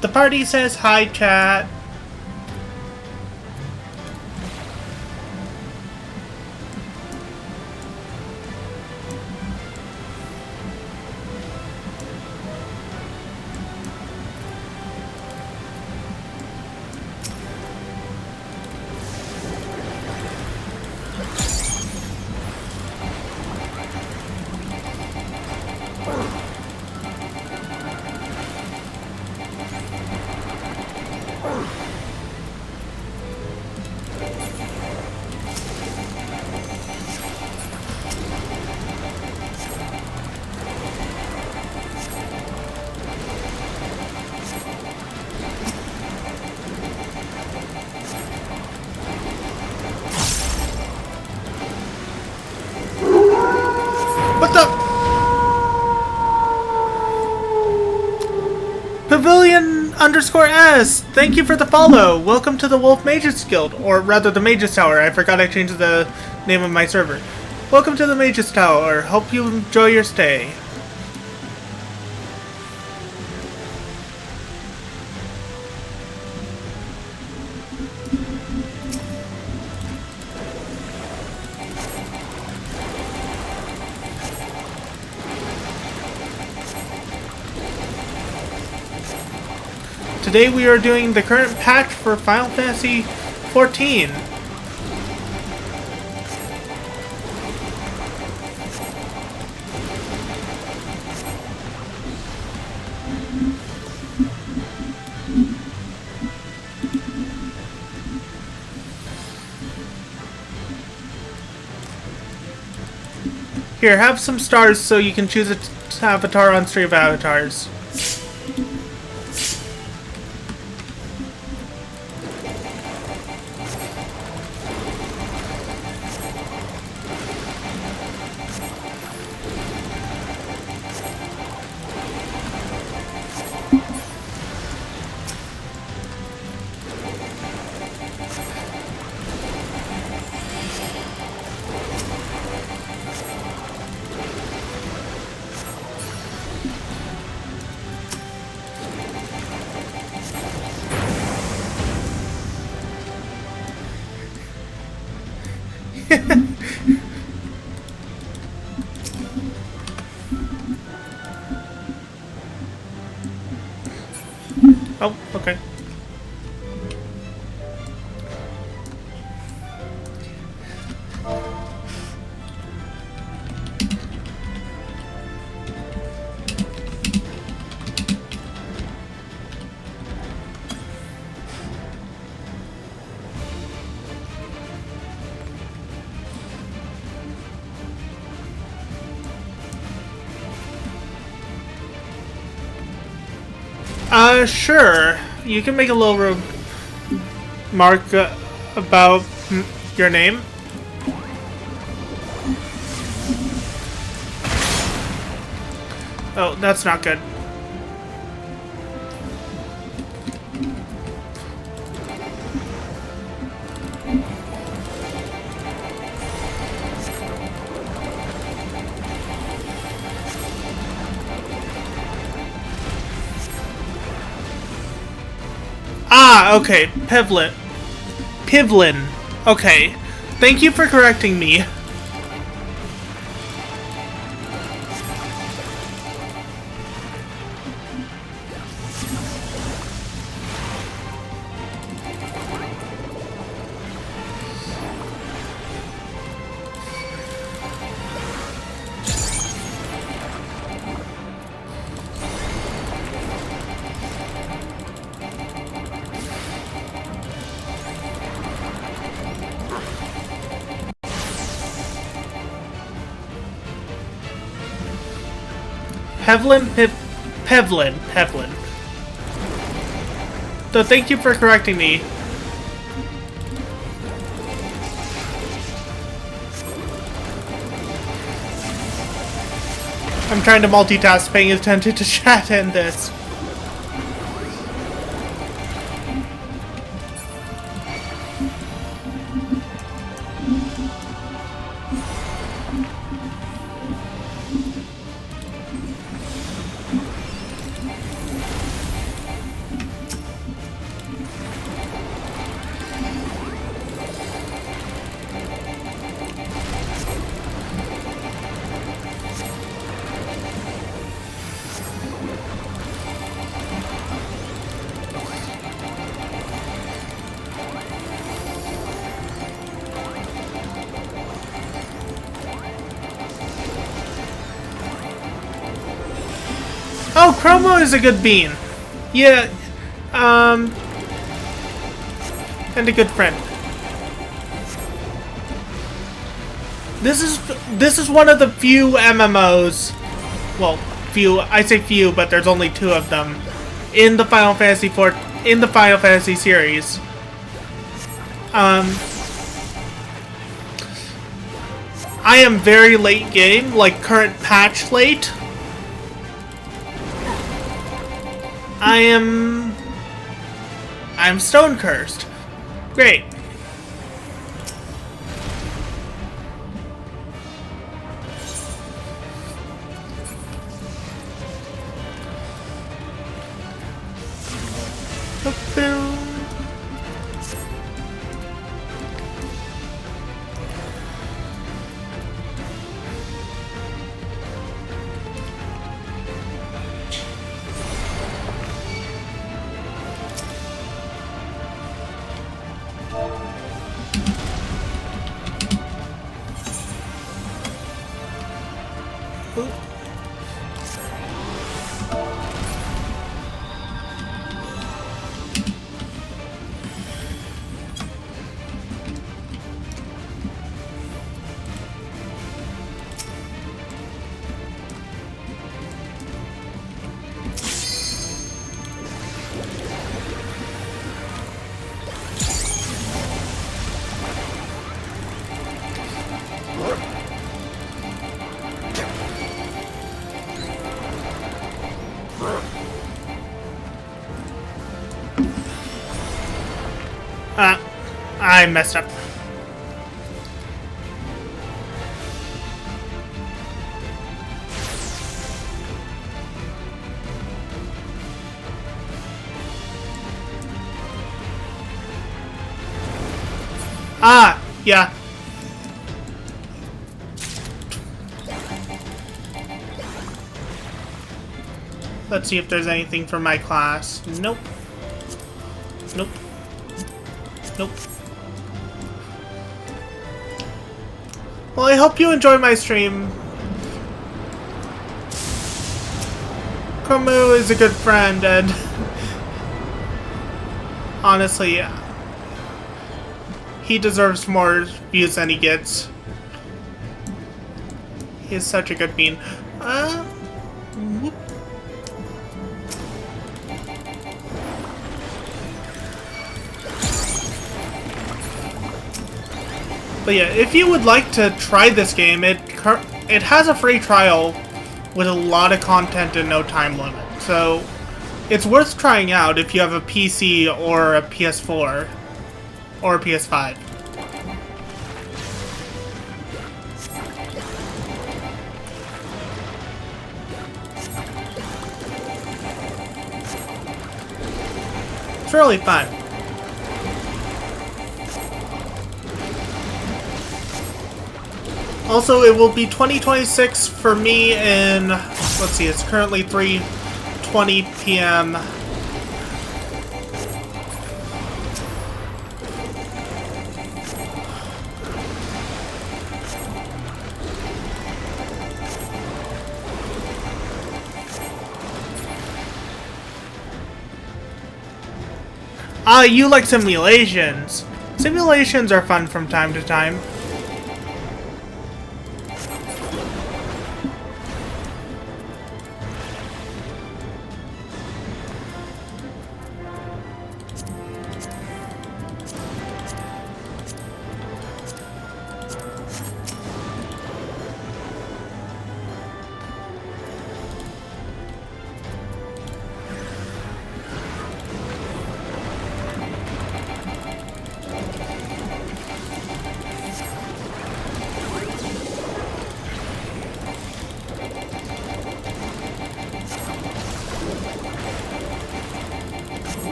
Speaker 1: The party says hi, chat. What the? Pavilion_S! Thank you for the follow! Welcome to the Wolf Mages Guild, or rather the Mages Tower. I forgot I changed the name of my server. Welcome to the Mages Tower. Hope you enjoy your stay. Today we are doing the current patch for Final Fantasy XIV. Here, have some stars so you can choose an avatar on Stream of Avatars. Oh, okay. Sure. You can make a little remark about your name. Oh, that's not good. Ah, okay. Pivlin. Okay. Thank you for correcting me. Pevlin. So thank you for correcting me. I'm trying to multitask, paying attention to chat and this. Oh, Chromo is a good bean. Yeah, and a good friend. This is one of the few MMOs, well, few, I say few, but there's only 2 of them in the Final Fantasy series. I am very late game, like current patch late. I'm stone cursed. Great. Ooh. I messed up. Yeah. Let's see if there's anything for my class. Nope. Nope. Nope. Well, I hope you enjoy my stream. Komu is a good friend, and honestly, he deserves more views than he gets. He is such a good bean. Whoop. But yeah, if you would like to try this game, it has a free trial with a lot of content and no time limit. So it's worth trying out if you have a PC or a PS4 or a PS5. It's really fun. Also, it will be 2026 for me in, let's see, it's currently 3:20 p.m. You like simulations. Simulations are fun from time to time.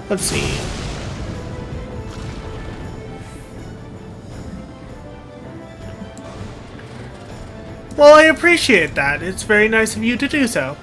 Speaker 1: Let's see. Well, I appreciate that. It's very nice of you to do so.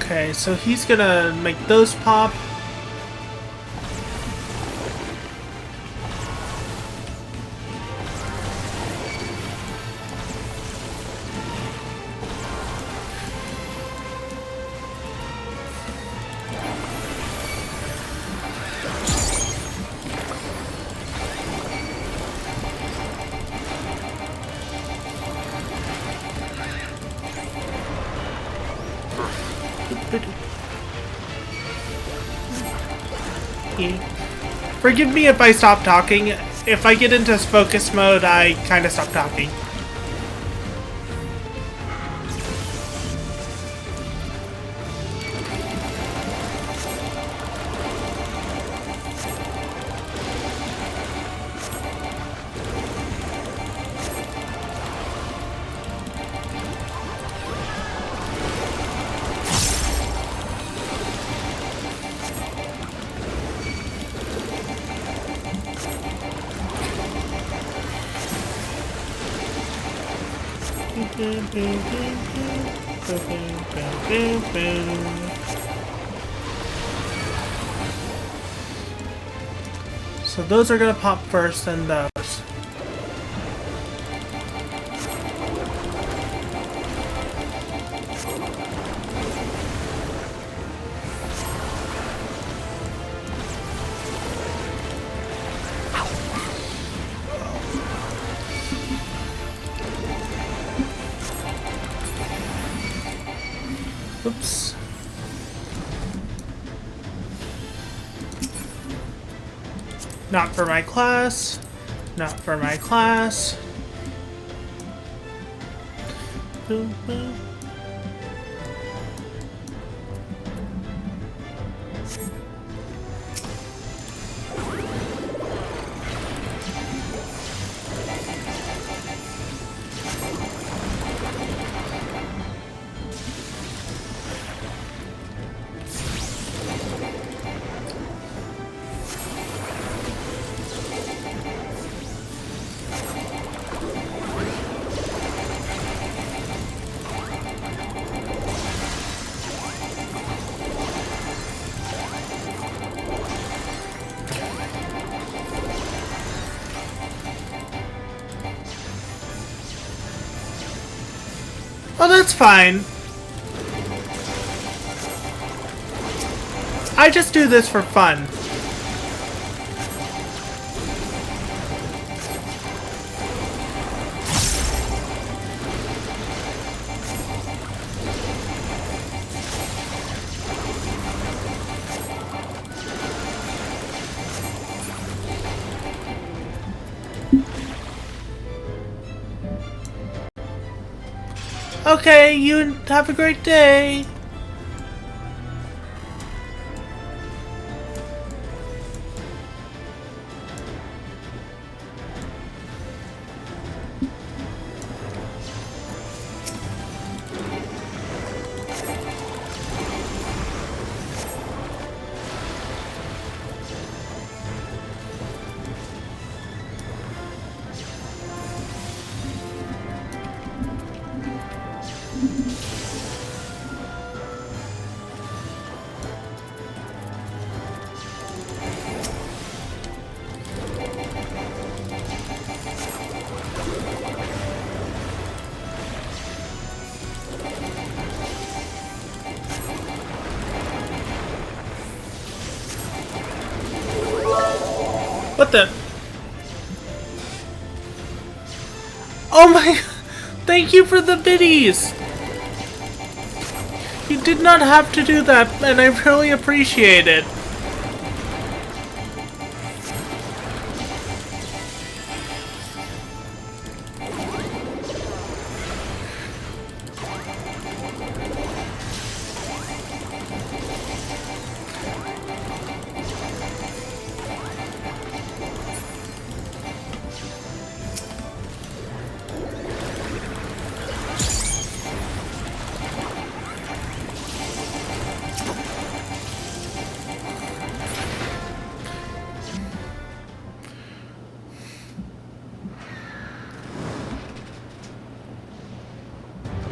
Speaker 1: Okay, so he's gonna make those pop. Forgive me if I stop talking. If I get into focus mode, I kind of stop talking. So those are gonna pop first, and those. Oops. Not for my class. Not for my class. Boom, boom. Oh, that's fine. I just do this for fun. Okay, you have a great day. What the? Oh my! Thank you for the biddies! You did not have to do that, and I really appreciate it.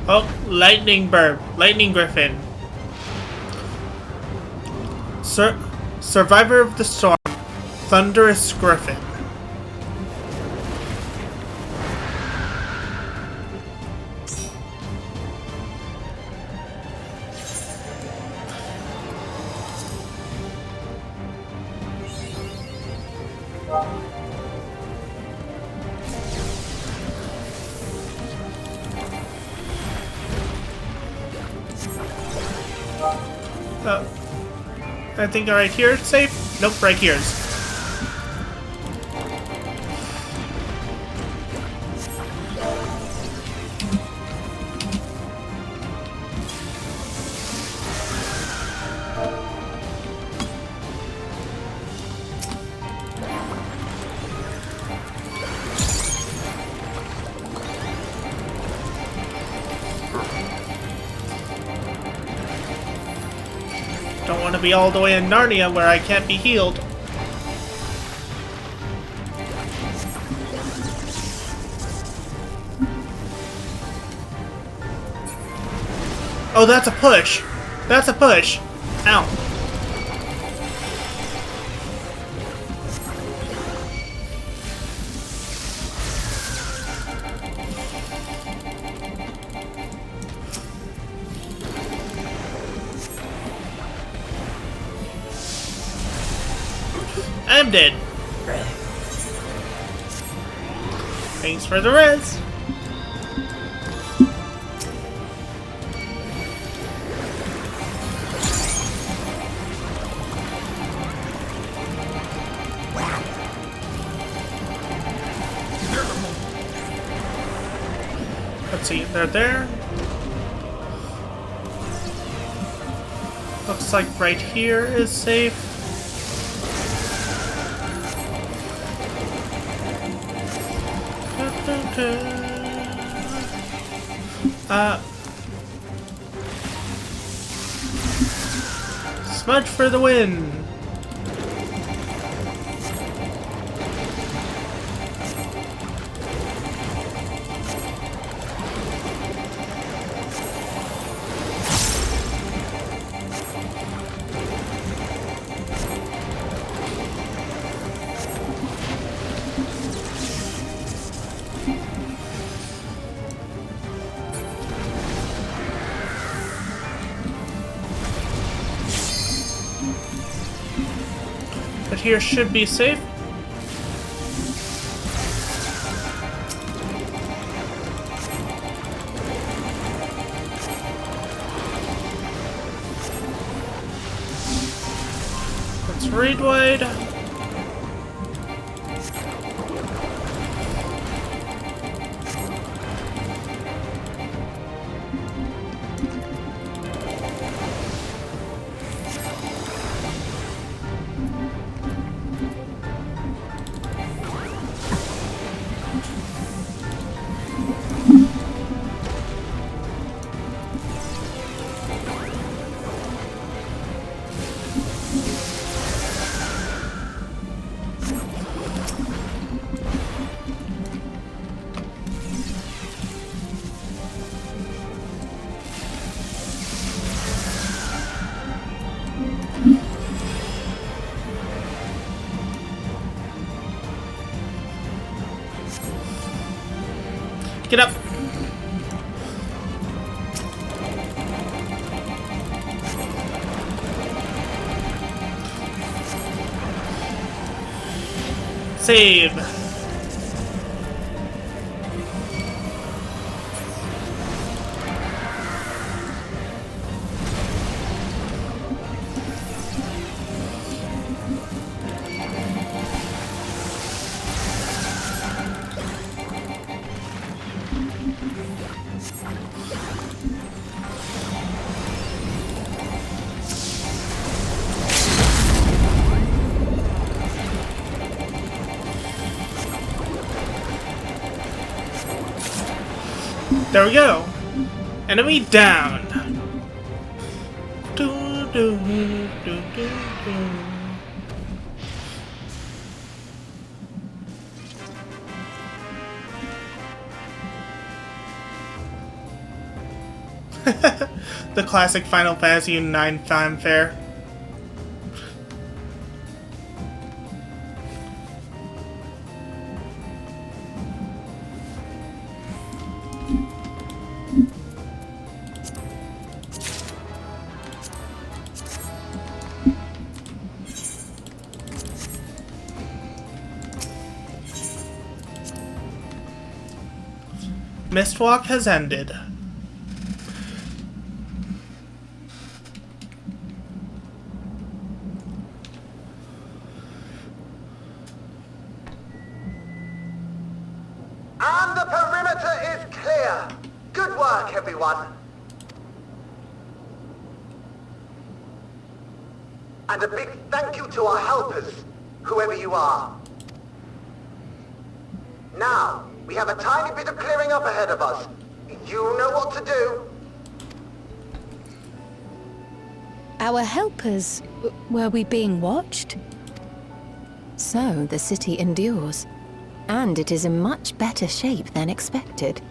Speaker 1: Oh, lightning bird, lightning griffin. Survivor of the storm, thunderous griffin. I think right here is safe. Nope, right here's. Don't want to be all the way in Narnia where I can't be healed. Oh, that's a push. That's a push. Ow. I'm dead. Thanks for the res. Let's see, they're there. Looks like right here is safe. Smudge for the win! But here should be safe. Let's raid wide. Get up! Save! There we go. Enemy down. Do, do, do, do, do. The classic Final Fantasy IX fanfare. Mistwalk has ended.
Speaker 12: everyone. And a big thank you to our helpers, whoever you are. Now, we have a tiny bit of clearing up ahead of us. You know what to do.
Speaker 3: Our helpers, were we being watched?
Speaker 4: So, the city endures. And it is in much better shape than expected.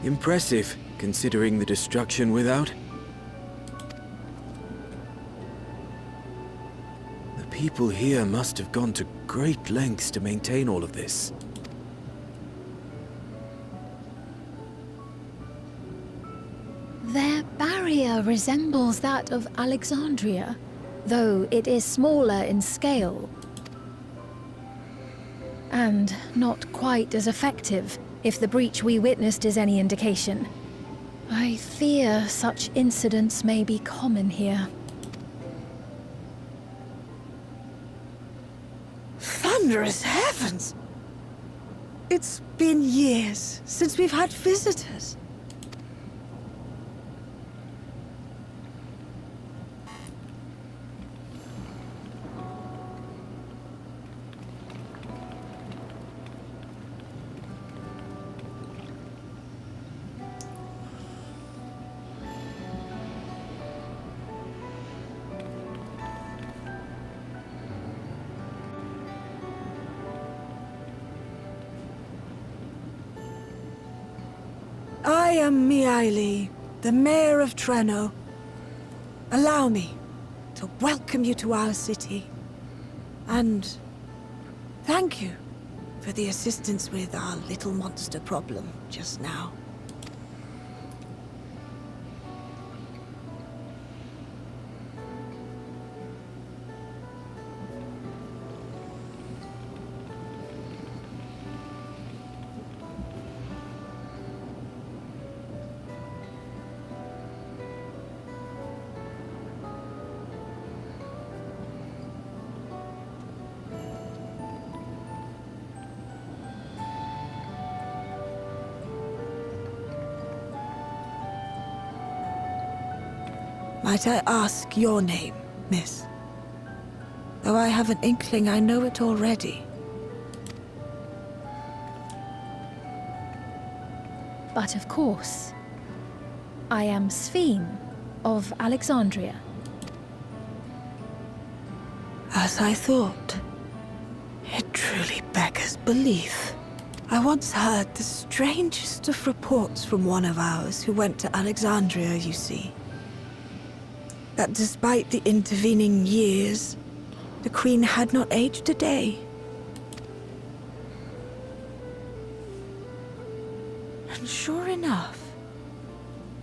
Speaker 7: Impressive, considering the destruction without. The people here must have gone to great lengths to maintain all of this.
Speaker 8: Their barrier resembles that of Alexandria, though it is smaller in scale. And not quite as effective, if the breach we witnessed is any indication. I fear such incidents may be common here.
Speaker 10: Thunderous heavens! It's been years since we've had visitors. I am Miaili, the Mayor of Treno. Allow me to welcome you to our city. And thank you for the assistance with our little monster problem just now. Might I ask your name, miss? Though I have an inkling I know it already.
Speaker 8: But of course, I am Ffxiv of Alexandria.
Speaker 10: As I thought. It truly beggars belief. I once heard the strangest of reports from one of ours who went to Alexandria, you see. That despite the intervening years, the Queen had not aged a day. And sure enough,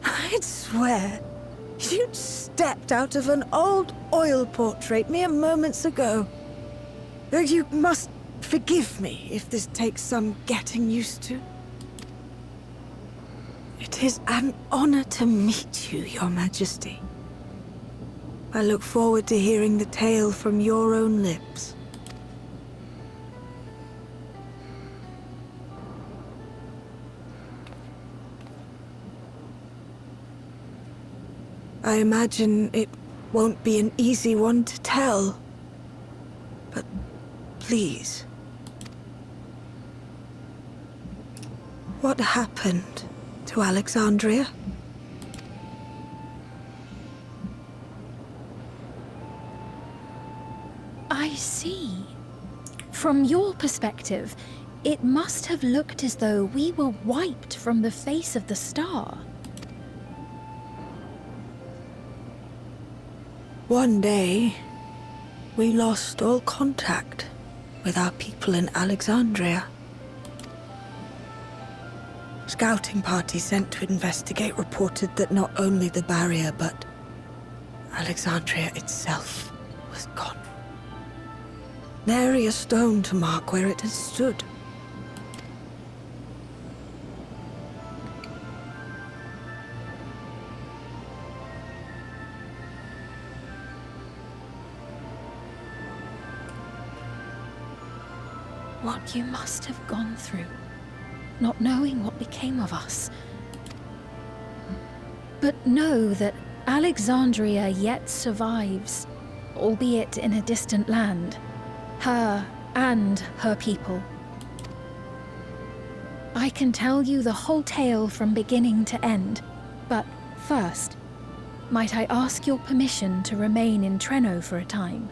Speaker 10: I'd swear you'd stepped out of an old oil portrait mere moments ago. You must forgive me if this takes some getting used to. It is an honor to meet you, Your Majesty. I look forward to hearing the tale from your own lips. I imagine it won't be an easy one to tell. But please. What happened to Alexandria?
Speaker 8: I see. From your perspective, it must have looked as though we were wiped from the face of the star.
Speaker 10: One day, we lost all contact with our people in Alexandria. Scouting parties sent to investigate reported that not only the barrier, but Alexandria itself was gone. Nary a stone to mark where it had stood.
Speaker 8: What you must have gone through. not knowing what became of us. But know that Alexandria yet survives, albeit in a distant land. Her and her people. I can tell you the whole tale from beginning to end, but first, might I ask your permission to remain in Treno for a time?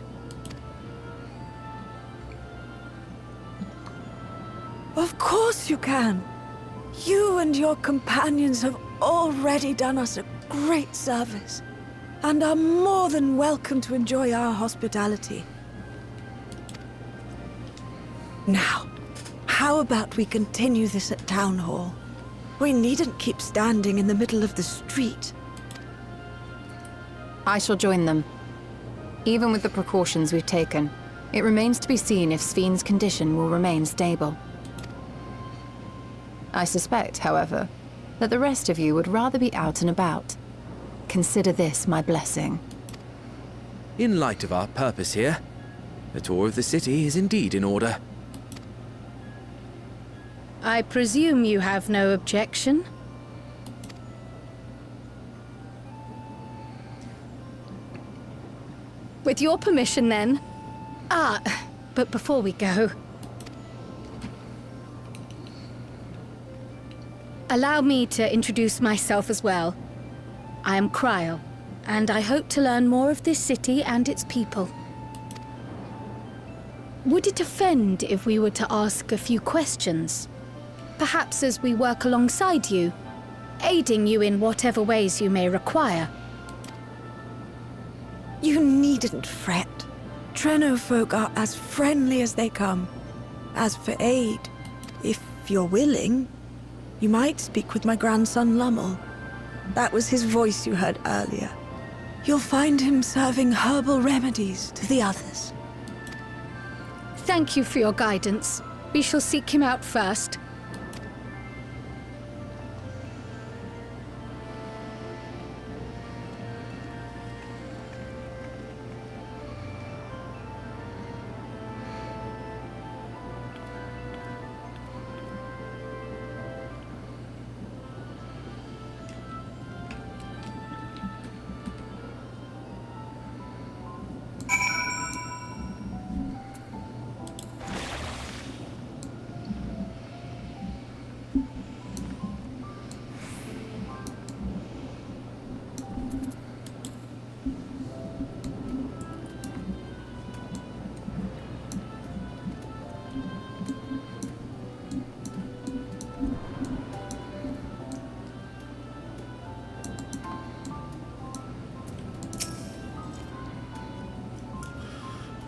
Speaker 10: Of course you can. You and your companions have already done us a great service, and are more than welcome to enjoy our hospitality. Now, how about we continue this at Town Hall? We needn't keep standing in the middle of the street.
Speaker 4: I shall join them. Even with the precautions we've taken, it remains to be seen if Ffxiv's condition will remain stable. I suspect, however, that the rest of you would rather be out and about. Consider this my blessing.
Speaker 7: In light of our purpose here, a tour of the city is indeed in order.
Speaker 3: I presume you have no objection? With your permission, then. But before we go, allow me to introduce myself as well. I am Cryle, and I hope to learn more of this city and its people. Would it offend if we were to ask a few questions? Perhaps as we work alongside you, aiding you in whatever ways you may require.
Speaker 10: You needn't fret. Treno folk are as friendly as they come. As for aid, if you're willing, you might speak with my grandson Lummel. That was his voice you heard earlier. You'll find him serving herbal remedies to the others.
Speaker 3: Thank you for your guidance. We shall seek him out first.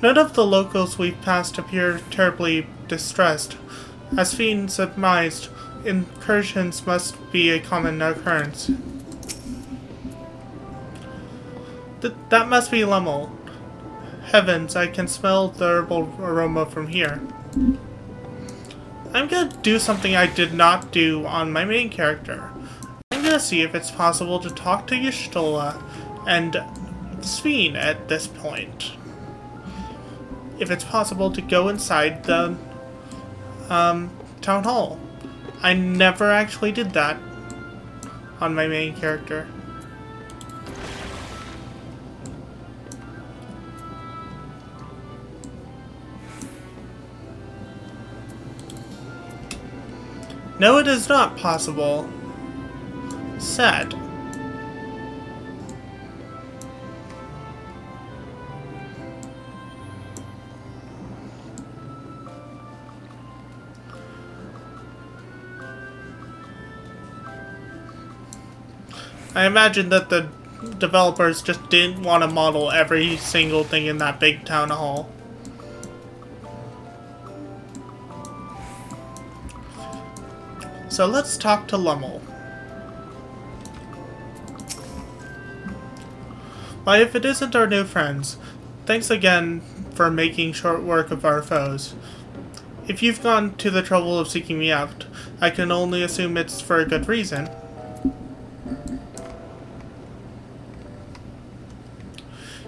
Speaker 1: None of the locals we've passed appear terribly distressed. As Ffxiv surmised, incursions must be a common occurrence. That must be Lummel. Heavens, I can smell the herbal aroma from here. I'm gonna do something I did not do on my main character. I'm gonna see if it's possible to talk to Y'shtola and Ffxiv at this point. If it's possible to go inside the town hall. I never actually did that on my main character. No, it is not possible. Sad. I imagine that the developers just didn't want to model every single thing in that big town hall. So let's talk to Lummel. Why, if it isn't our new friends, thanks again for making short work of our foes. If you've gone to the trouble of seeking me out, I can only assume it's for a good reason.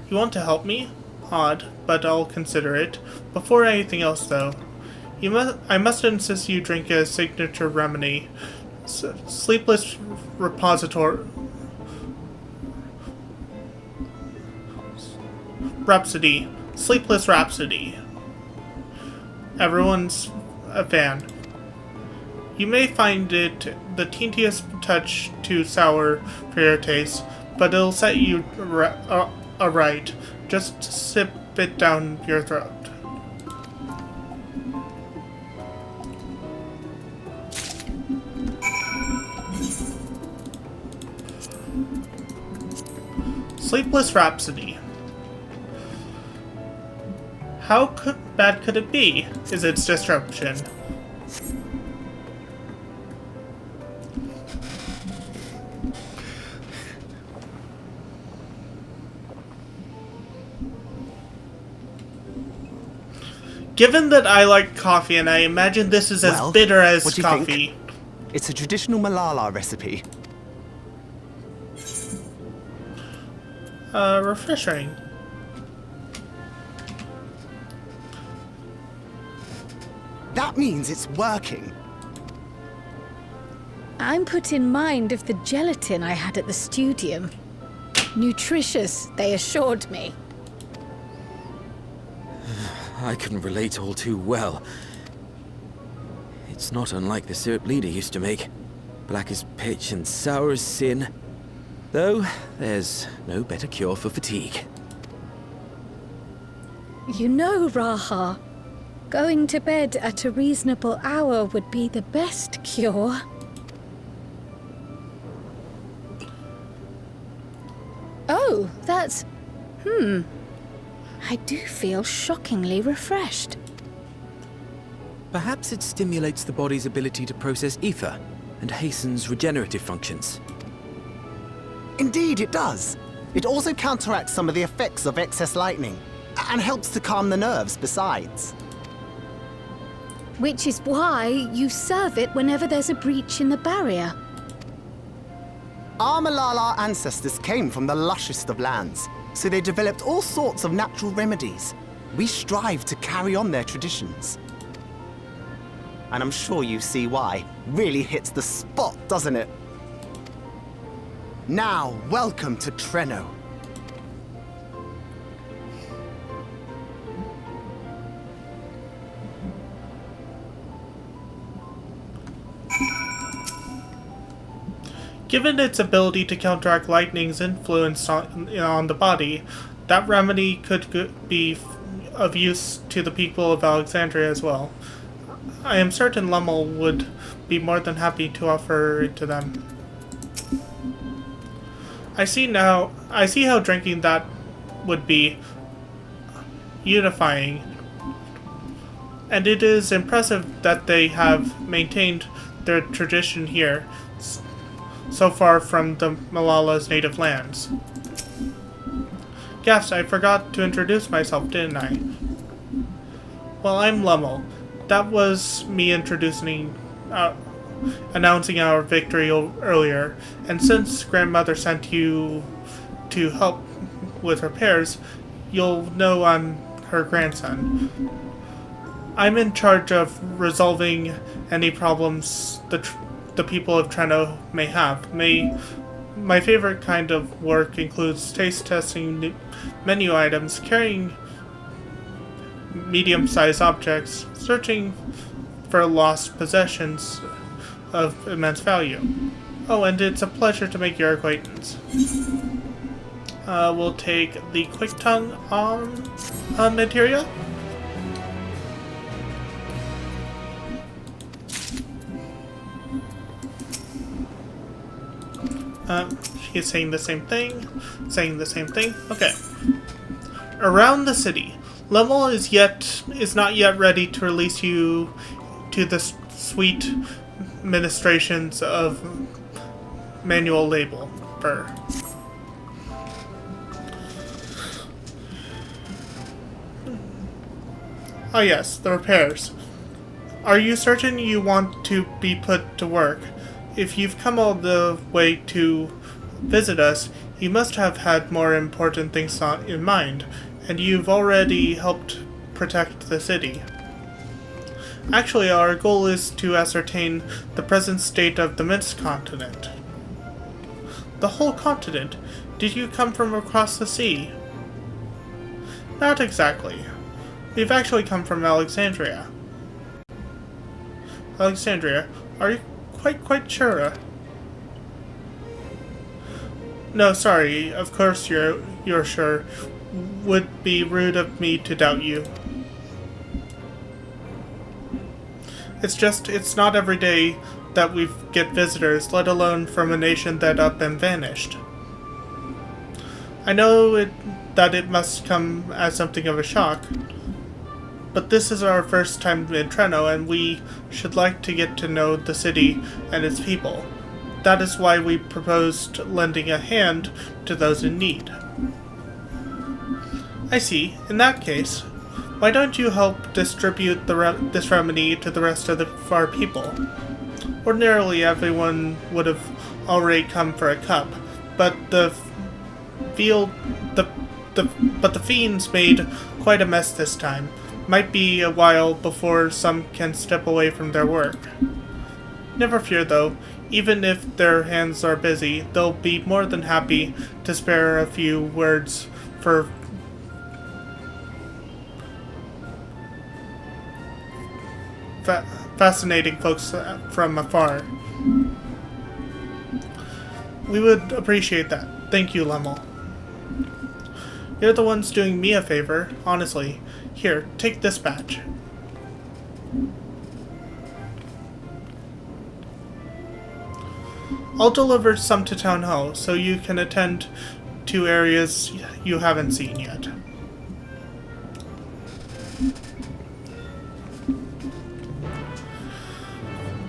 Speaker 1: You want to help me? Odd, but I'll consider it. Before anything else, though, I must insist you drink a signature remedy. Sleepless repository. Rhapsody. Sleepless Rhapsody. Everyone's a fan. You may find it the teensiest touch too sour for your taste, but it'll set you right. Just sip it down your throat. Sleepless Rhapsody. How bad could it be? Is its description. Given that I like coffee, and I imagine this is as bitter as coffee.
Speaker 13: Think? It's a traditional Malala recipe.
Speaker 1: Refreshing.
Speaker 13: That means it's working.
Speaker 3: I'm put in mind of the gelatin I had at the studium. Nutritious, they assured me.
Speaker 7: I can relate all too well. It's not unlike the syrup Leader used to make. Black as pitch and sour as sin. Though, there's no better cure for fatigue.
Speaker 3: You know, Raha, going to bed at a reasonable hour would be the best cure. Oh, that's... I do feel shockingly refreshed.
Speaker 7: Perhaps it stimulates the body's ability to process ether and hastens regenerative functions.
Speaker 13: Indeed, it does. It also counteracts some of the effects of excess lightning, and helps to calm the nerves besides.
Speaker 3: Which is why you serve it whenever there's a breach in the barrier.
Speaker 13: Our Malala ancestors came from the lushest of lands, so they developed all sorts of natural remedies. We strive to carry on their traditions. And I'm sure you see why. Really hits the spot, doesn't it? Now, welcome to Treno.
Speaker 1: Given its ability to counteract lightning's influence on the body, that remedy could be of use to the people of Alexandria as well. I am certain Lummel would be more than happy to offer it to them. I see how drinking that would be unifying, and it is impressive that they have maintained their tradition here, so far from the Malala's native lands. Gaffs, I forgot to introduce myself, didn't I? Well, I'm Lummel. That was me announcing our victory earlier, and since Grandmother sent you to help with repairs, you'll know I'm her grandson. I'm in charge of resolving any problems the people of Treno may have. My favorite kind of work includes taste testing menu items, carrying medium-sized objects, searching for lost possessions of immense value. Oh, and it's a pleasure to make your acquaintance. We'll take the Quick Tongue on materia. She's saying the same thing. Okay. Around the city, Lummel is not yet ready to release you to the sweet ministrations of manual labor. Oh yes, the repairs. Are you certain you want to be put to work? If you've come all the way to visit us, you must have had more important things in mind, and you've already helped protect the city. Actually, our goal is to ascertain the present state of the Mist continent. The whole continent? Did you come from across the sea? Not exactly. We've actually come from Alexandria. Alexandria? Are you quite sure? No, sorry. Of course you're sure. Would be rude of me to doubt you. It's not every day that we get visitors, let alone from a nation that up and vanished. I know that it must come as something of a shock, but this is our first time in Treno, and we should like to get to know the city and its people. That is why we proposed lending a hand to those in need. I see. In that case, why don't you help distribute this remedy to the rest of our people? Ordinarily, everyone would have already come for a cup, but the fiends made quite a mess this time. Might be a while before some can step away from their work. Never fear, though. Even if their hands are busy, they'll be more than happy to spare a few words for fascinating folks from afar. We would appreciate that. Thank you, Lemel. You're the ones doing me a favor, honestly. Here, take this badge. I'll deliver some to Town Hall, so you can attend to areas you haven't seen yet.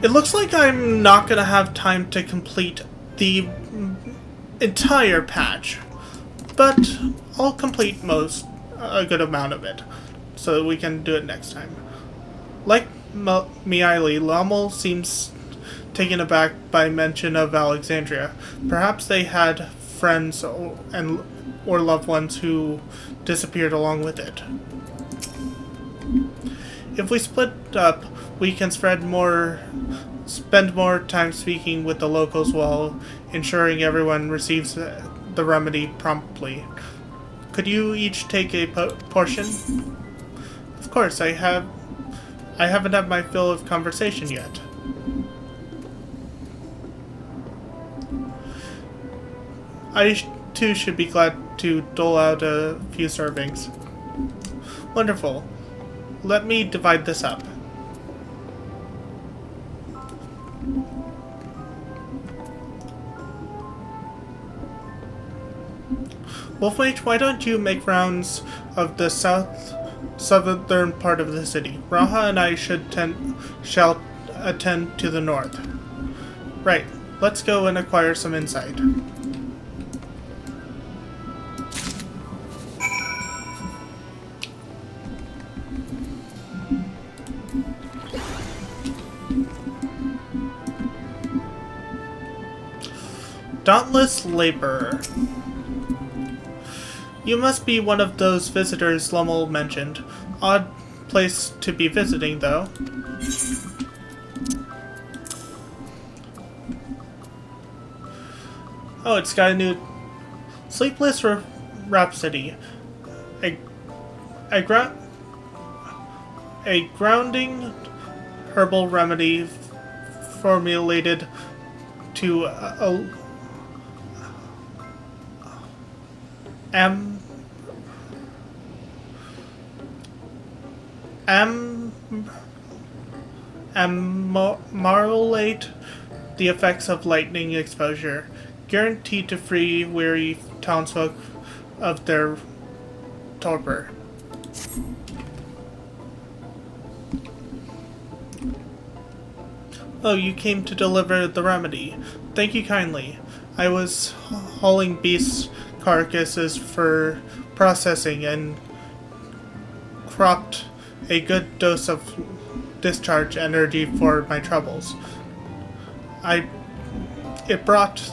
Speaker 1: It looks like I'm not gonna have time to complete the entire patch, but I'll complete a good amount of it, so that we can do it next time. Like Meili, Lemel seems taken aback by mention of Alexandria. Perhaps they had friends or loved ones who disappeared along with it. If we split up, we can spend more time speaking with the locals while ensuring everyone receives the remedy promptly. Could you each take a portion? Of course, I haven't had my fill of conversation yet. I too should be glad to dole out a few servings. Wonderful. Let me divide this up. Wolfmage, why don't you make rounds of the southern part of the city? Raha and I shall attend to the north. Right, let's go and acquire some insight. Dauntless Laborer. You must be one of those visitors Lemel mentioned. Odd place to be visiting, though. Oh, it's got a new Sleepless Rhapsody. A grounding herbal remedy formulated to ameliorate the effects of lightning exposure, guaranteed to free weary townsfolk of their torpor. Oh, you came to deliver the remedy. Thank you kindly. I was hauling beasts' carcasses for processing and cropped a good dose of discharge energy for my troubles. It brought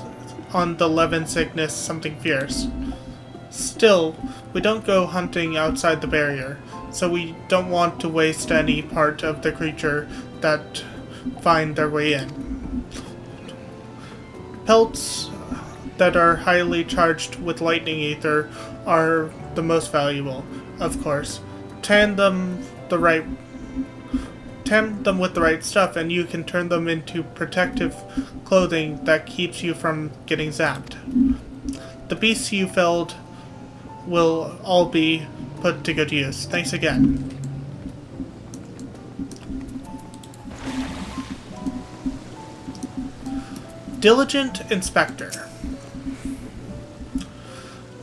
Speaker 1: on the Levin sickness something fierce. Still, we don't go hunting outside the barrier. so we don't want to waste any part of the creature that find their way in. Pelts that are highly charged with lightning ether are the most valuable, of course. Tan them with the right stuff and you can turn them into protective clothing that keeps you from getting zapped. The beasts you felled will all be put to good use. Thanks again. Diligent Inspector.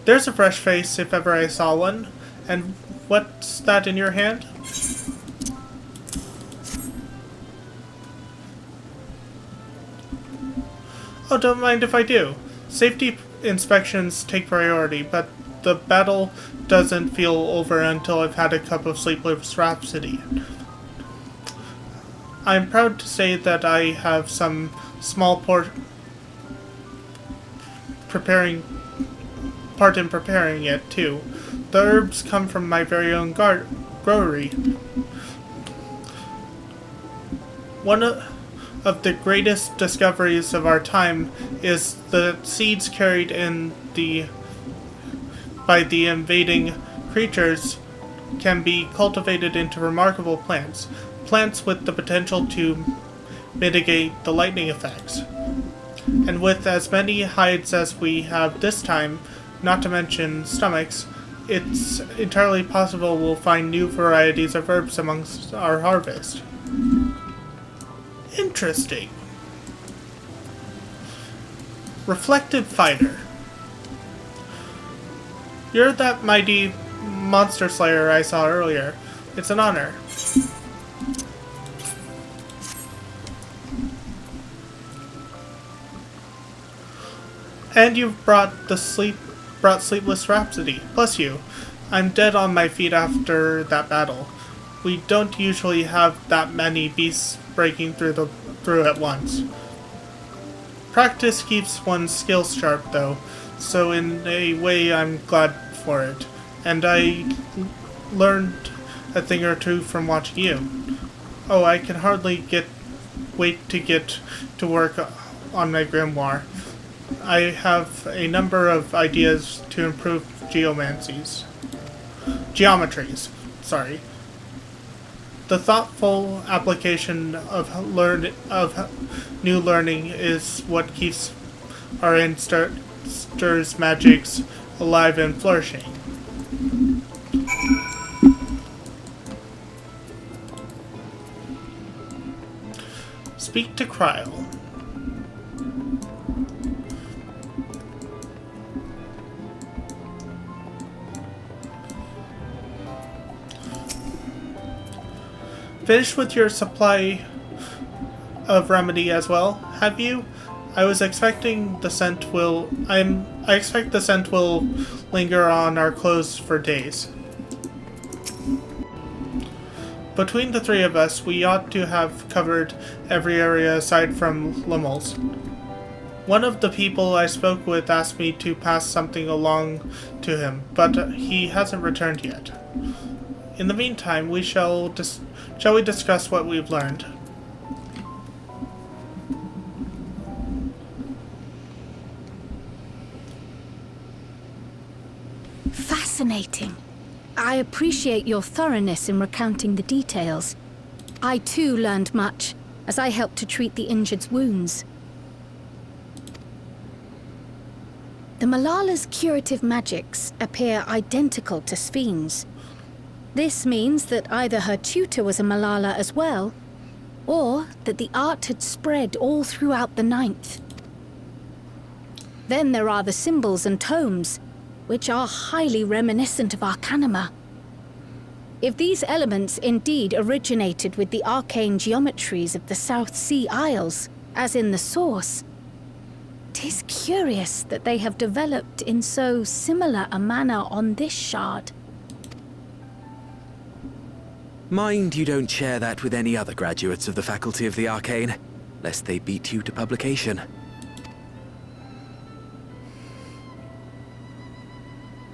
Speaker 1: There's a fresh face if ever I saw one. And what's that in your hand? Oh, don't mind if I do. Safety inspections take priority, but the battle doesn't feel over until I've had a cup of sleepless rhapsody. I'm proud to say that I have some small part in preparing it, too. The herbs come from my very own growery. One of the greatest discoveries of our time is the seeds carried in by the invading creatures can be cultivated into remarkable plants. Plants with the potential to mitigate the lightning effects. And with as many hides as we have this time, not to mention stomachs, it's entirely possible we'll find new varieties of herbs amongst our harvest. Interesting. Reflected Fighter. You're that mighty monster slayer I saw earlier. It's an honor. And you've brought Sleepless Rhapsody. Bless you. I'm dead on my feet after that battle. We don't usually have that many beasts breaking through at once. Practice keeps one's skills sharp, though, so in a way I'm glad for it. And I learned a thing or two from watching you. Oh, I can hardly wait to get to work on my grimoire. I have a number of ideas to improve geometries. The thoughtful application of new learning is what keeps our ancestors' magics alive and flourishing. Speak to Kryl. Finished with your supply of remedy as well, have you? I expect the scent will linger on our clothes for days. Between the three of us, we ought to have covered every area aside from Lummel's. One of the people I spoke with asked me to pass something along to him, but he hasn't returned yet. In the meantime, shall we discuss what we've learned?
Speaker 3: Fascinating. I appreciate your thoroughness in recounting the details. I too learned much, as I helped to treat the injured's wounds. The Malala's curative magics appear identical to Ffxiv's. This means that either her tutor was a Malala as well, or that the art had spread all throughout the Ninth. Then there are the symbols and tomes, which are highly reminiscent of Arcanima. If these elements indeed originated with the arcane geometries of the South Sea Isles, as in the source, 'tis curious that they have developed in so similar a manner on this shard.
Speaker 7: Mind you don't share that with any other graduates of the Faculty of the Arcane, lest they beat you to publication.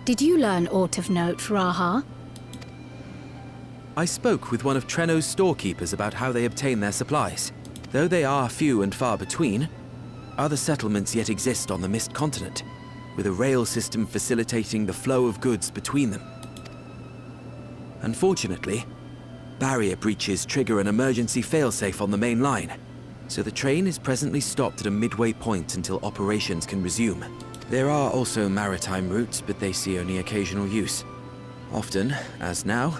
Speaker 3: Did you learn aught of note, Raha?
Speaker 7: I spoke with one of Treno's storekeepers about how they obtain their supplies. Though they are few and far between, other settlements yet exist on the Mist Continent, with a rail system facilitating the flow of goods between them. Unfortunately, barrier breaches trigger an emergency failsafe on the main line, so the train is presently stopped at a midway point until operations can resume. There are also maritime routes, but they see only occasional use. Often, as now,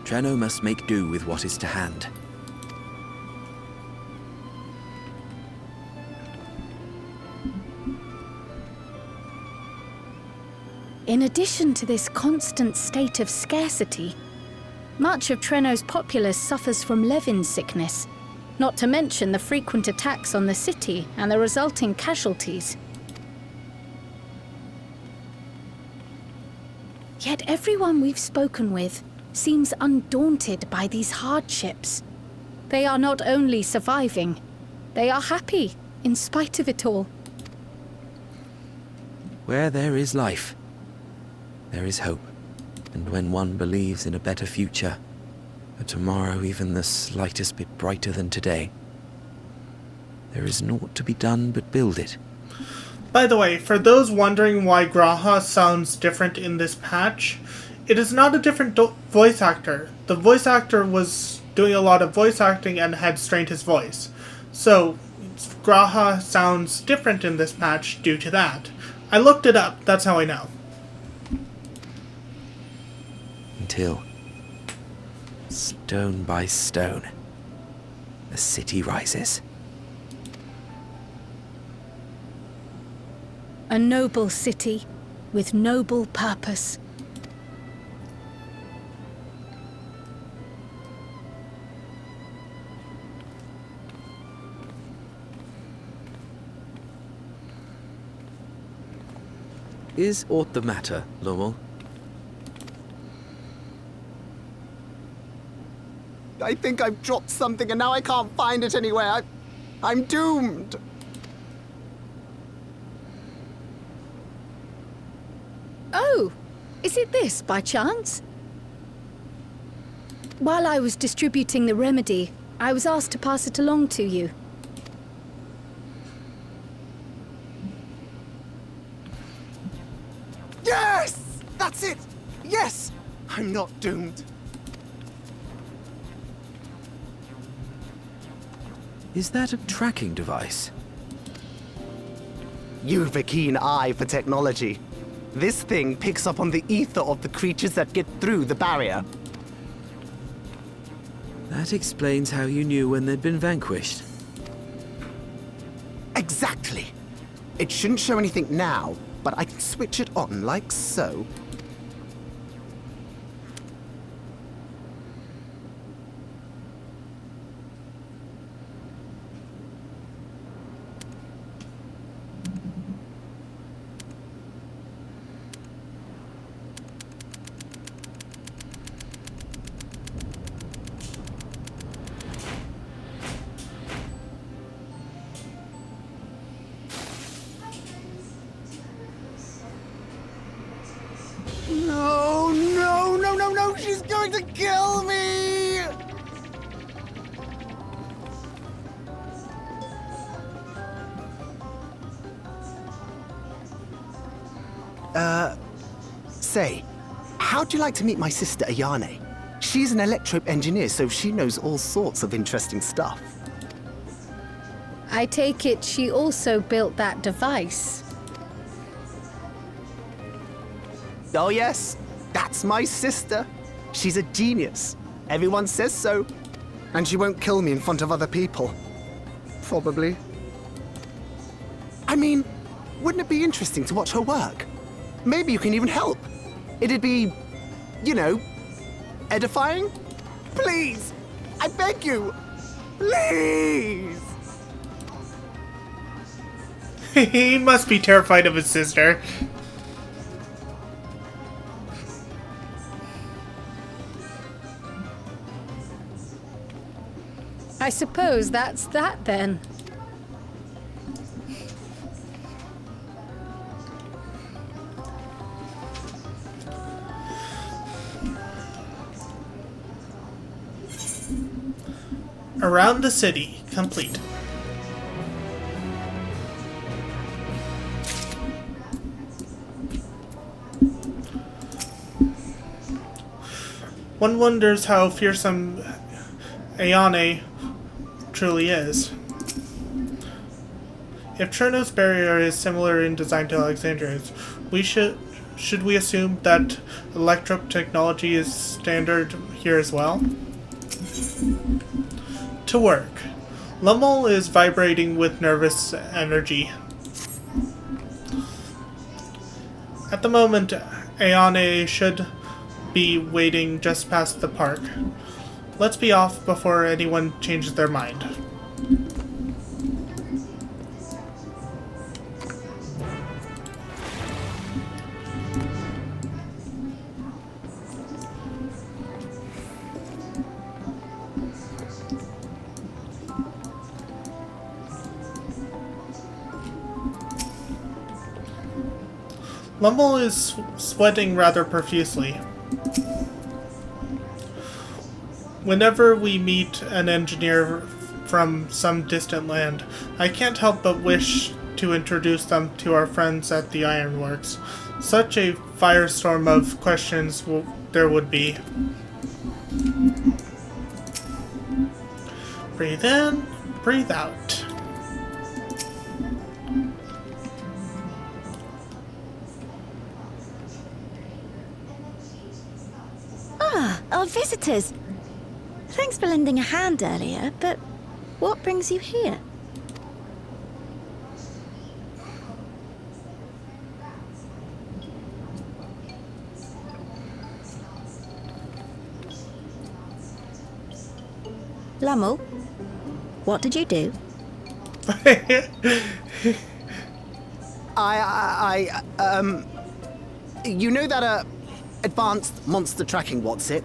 Speaker 7: Treno must make do with what is to hand.
Speaker 3: In addition to this constant state of scarcity, much of Treno's populace suffers from Levin sickness, not to mention the frequent attacks on the city and the resulting casualties. Yet everyone we've spoken with seems undaunted by these hardships. They are not only surviving, they are happy in spite of it all.
Speaker 7: Where there is life, there is hope. And when one believes in a better future, a tomorrow even the slightest bit brighter than today, there is naught to be done but build it.
Speaker 1: By the way, for those wondering why G'raha sounds different in this patch, it is not a different voice actor. The voice actor was doing a lot of voice acting and had strained his voice. So, G'raha sounds different in this patch due to that. I looked it up, that's how I know.
Speaker 7: Until, stone by stone, the city rises.
Speaker 3: A noble city with noble purpose.
Speaker 7: Is aught the matter, Lowell?
Speaker 13: I think I've dropped something and now I can't find it anywhere. I'm doomed.
Speaker 3: Oh, is it this by chance? While I was distributing the remedy, I was asked to pass it along to you.
Speaker 13: Yes! That's it! Yes! I'm not doomed.
Speaker 7: Is that a tracking device?
Speaker 13: You've a keen eye for technology. This thing picks up on the ether of the creatures that get through the barrier.
Speaker 7: That explains how you knew when they'd been vanquished.
Speaker 13: Exactly. It shouldn't show anything now, but I can switch it on like so. No, no, no, no, no! She's going to kill me! Say, how'd you like to meet my sister Ayane? She's an electro engineer, so she knows all sorts of interesting stuff.
Speaker 3: I take it she also built that device.
Speaker 13: Oh yes, that's my sister. She's a genius. Everyone says so. And she won't kill me in front of other people. Probably. I mean, wouldn't it be interesting to watch her work? Maybe you can even help. It'd be, you know, edifying? Please! I beg you! Please!
Speaker 1: He must be terrified of his sister.
Speaker 3: I suppose that's that then.
Speaker 1: Around the city, complete. One wonders how fearsome Ayane truly is. If Cherno's barrier is similar in design to Alexandria's, should we assume that electro technology is standard here as well? To work. Lummel is vibrating with nervous energy. At the moment, Ayane should be waiting just past the park. Let's be off before anyone changes their mind. Lummel is sweating rather profusely. Whenever we meet an engineer from some distant land, I can't help but wish to introduce them to our friends at the Ironworks. Such a firestorm of questions there would be. Breathe in, breathe out.
Speaker 11: Ah, our visitors. Thanks for lending a hand earlier, but what brings you here? Lummel, what did you do?
Speaker 13: You know that, advanced monster tracking, what's it?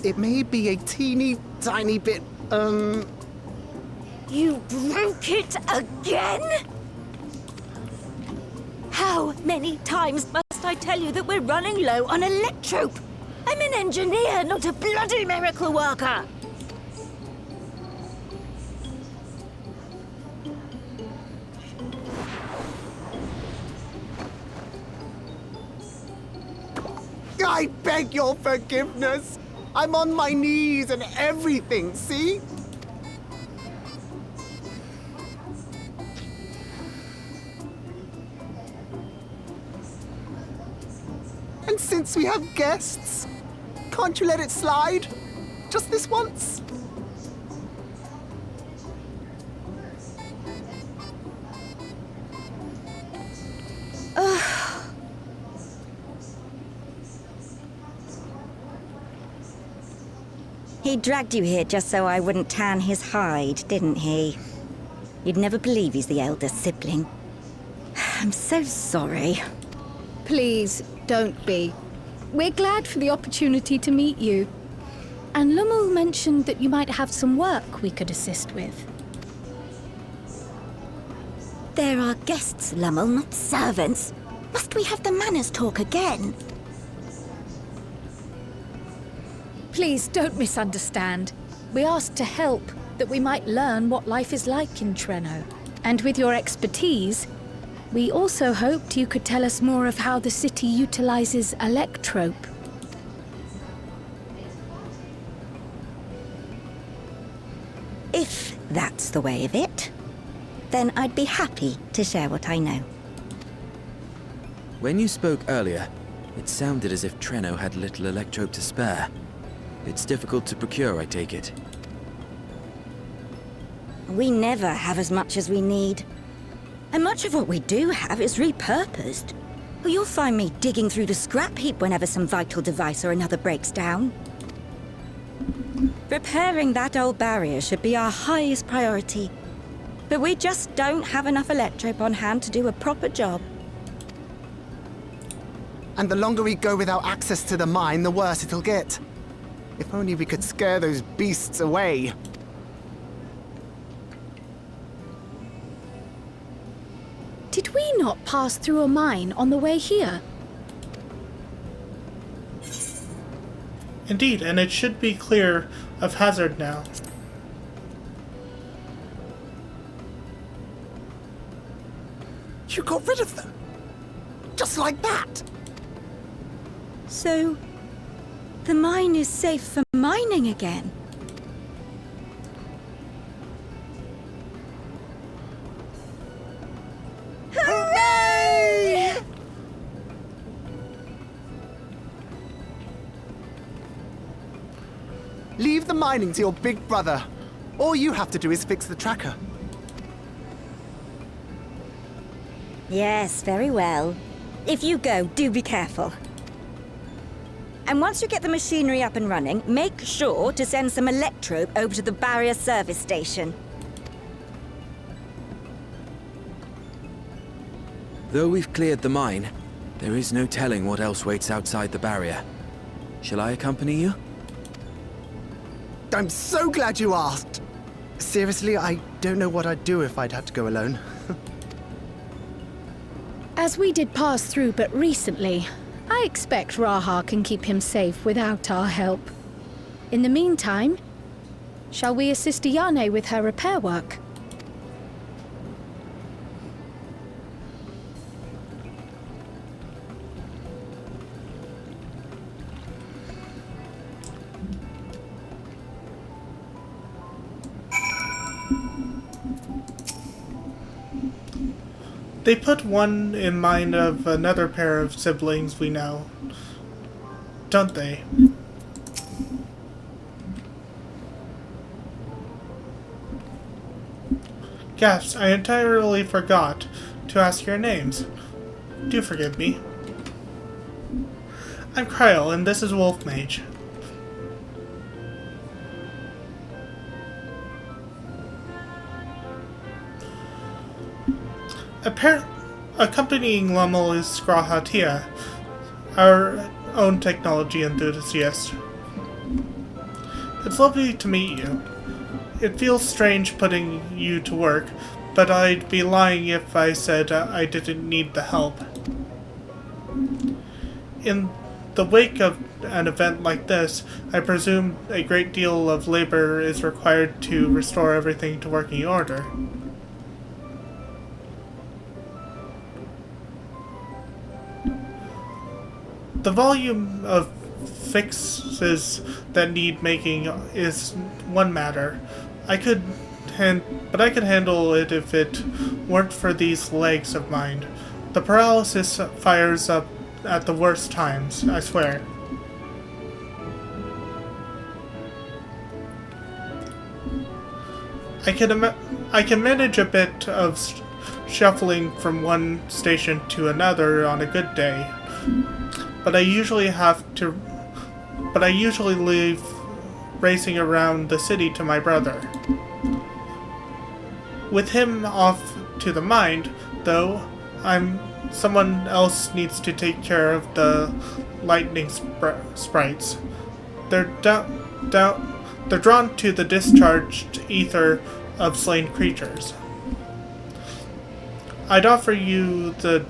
Speaker 13: It may be a teeny tiny bit,
Speaker 11: You broke it again? How many times must I tell you that we're running low on electrope? I'm an engineer, not a bloody miracle worker!
Speaker 13: I beg your forgiveness! I'm on my knees and everything, see? And since we have guests, can't you let it slide? Just this once?
Speaker 11: He dragged you here just so I wouldn't tan his hide, didn't he? You'd never believe he's the elder sibling. I'm so sorry.
Speaker 3: Please, don't be. We're glad for the opportunity to meet you. And Lummel mentioned that you might have some work we could assist with.
Speaker 11: There are guests, Lummel, not servants. Must we have the manners talk again?
Speaker 3: Please don't misunderstand. We asked to help, that we might learn what life is like in Treno. And with your expertise, we also hoped you could tell us more of how the city utilizes electrope.
Speaker 11: If that's the way of it, then I'd be happy to share what I know.
Speaker 7: When you spoke earlier, it sounded as if Treno had little electrope to spare. It's difficult to procure, I take it.
Speaker 11: We never have as much as we need. And much of what we do have is repurposed. You'll find me digging through the scrap heap whenever some vital device or another breaks down. Repairing that old barrier should be our highest priority. But we just don't have enough electrope on hand to do a proper job.
Speaker 13: And the longer we go without access to the mine, the worse it'll get. If only we could scare those beasts away.
Speaker 3: Did we not pass through a mine on the way here?
Speaker 1: Indeed, and it should be clear of hazard now.
Speaker 13: got rid of them. Just like that.
Speaker 11: So, the mine is safe for mining again? Hooray!
Speaker 13: Leave the mining to your big brother. All you have to do is fix the tracker.
Speaker 11: Yes, very well. If you go, do be careful. And once you get the machinery up and running, make sure to send some electrobe over to the barrier service station.
Speaker 7: Though we've cleared the mine, there is no telling what else waits outside the barrier. Shall I accompany you?
Speaker 13: I'm so glad you asked. Seriously, I don't know what I'd do if I'd had to go alone.
Speaker 3: As we did pass through but recently, I expect Raha can keep him safe without our help. In the meantime, shall we assist Ayane with her repair work?
Speaker 1: They put one in mind of another pair of siblings we know, don't they? Gasps, I entirely forgot to ask your names. Do forgive me. I'm Cryle, and this is Wolf Mage. Accompanying Lummel is Skrahatia, our own technology enthusiast. It's lovely to meet you. It feels strange putting you to work, but I'd be lying if I said I didn't need the help. In the wake of an event like this, I presume a great deal of labor is required to restore everything to working order. The volume of fixes that need making is one matter. I could handle it if it weren't for these legs of mine. The paralysis fires up at the worst times, I swear. I can manage a bit of shuffling from one station to another on a good day. But I usually leave racing around the city to my brother. With him off to the mine, though, someone else needs to take care of the lightning sprites. They're drawn to the discharged ether of slain creatures. I'd offer you the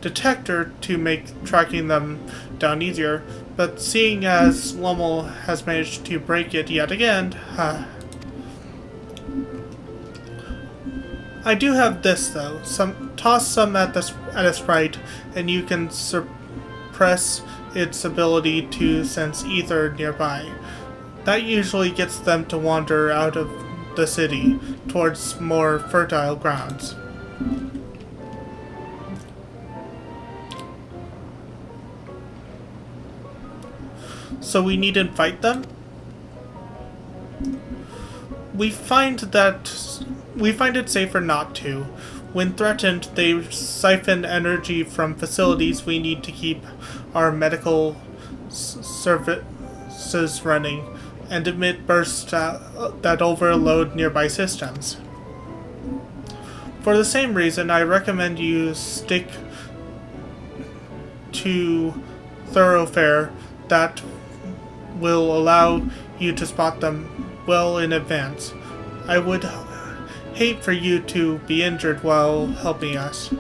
Speaker 1: detector to make tracking them down easier, but seeing as Lummel has managed to break it yet again, I do have this though. Toss some at a sprite, and you can suppress its ability to sense ether nearby. That usually gets them to wander out of the city towards more fertile grounds. So we needn't fight them? We find it safer not to. When threatened, they siphon energy from facilities we need to keep our medical services running, and emit bursts that overload nearby systems. For the same reason, I recommend you stick to thoroughfare that will allow you to spot them well in advance. I would hate for you to be injured while helping us.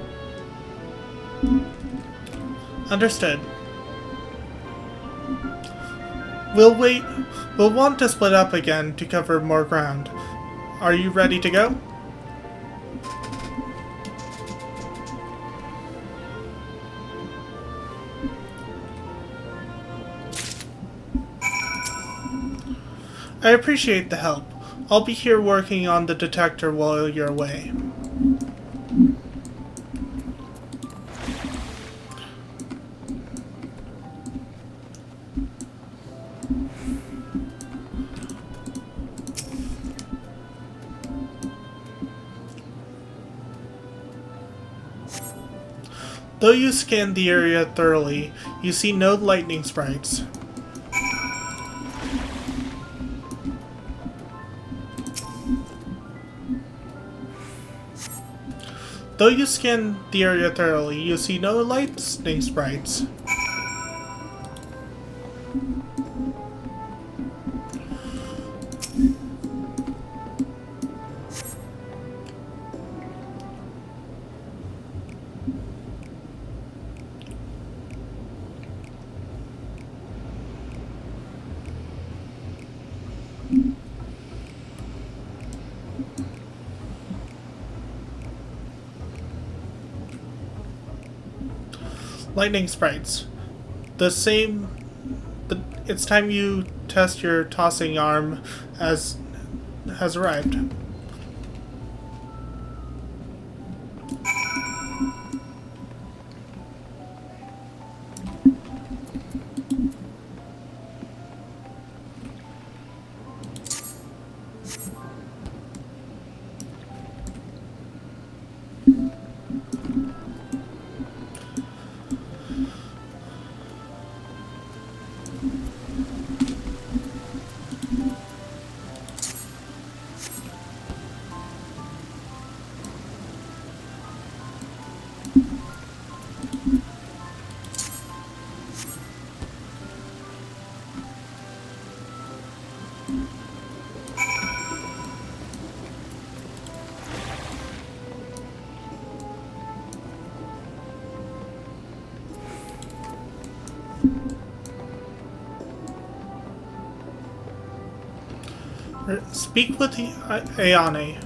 Speaker 1: Understood. We'll want to split up again to cover more ground. Are you ready to go? I appreciate the help. I'll be here working on the detector while you're away. Though you scan the area thoroughly, you see no lightning sprites. Though you scan the area thoroughly, you see no lightning sprites. Lightning sprites. The same. It's time you test your tossing arm has arrived. Speak with the Ayane.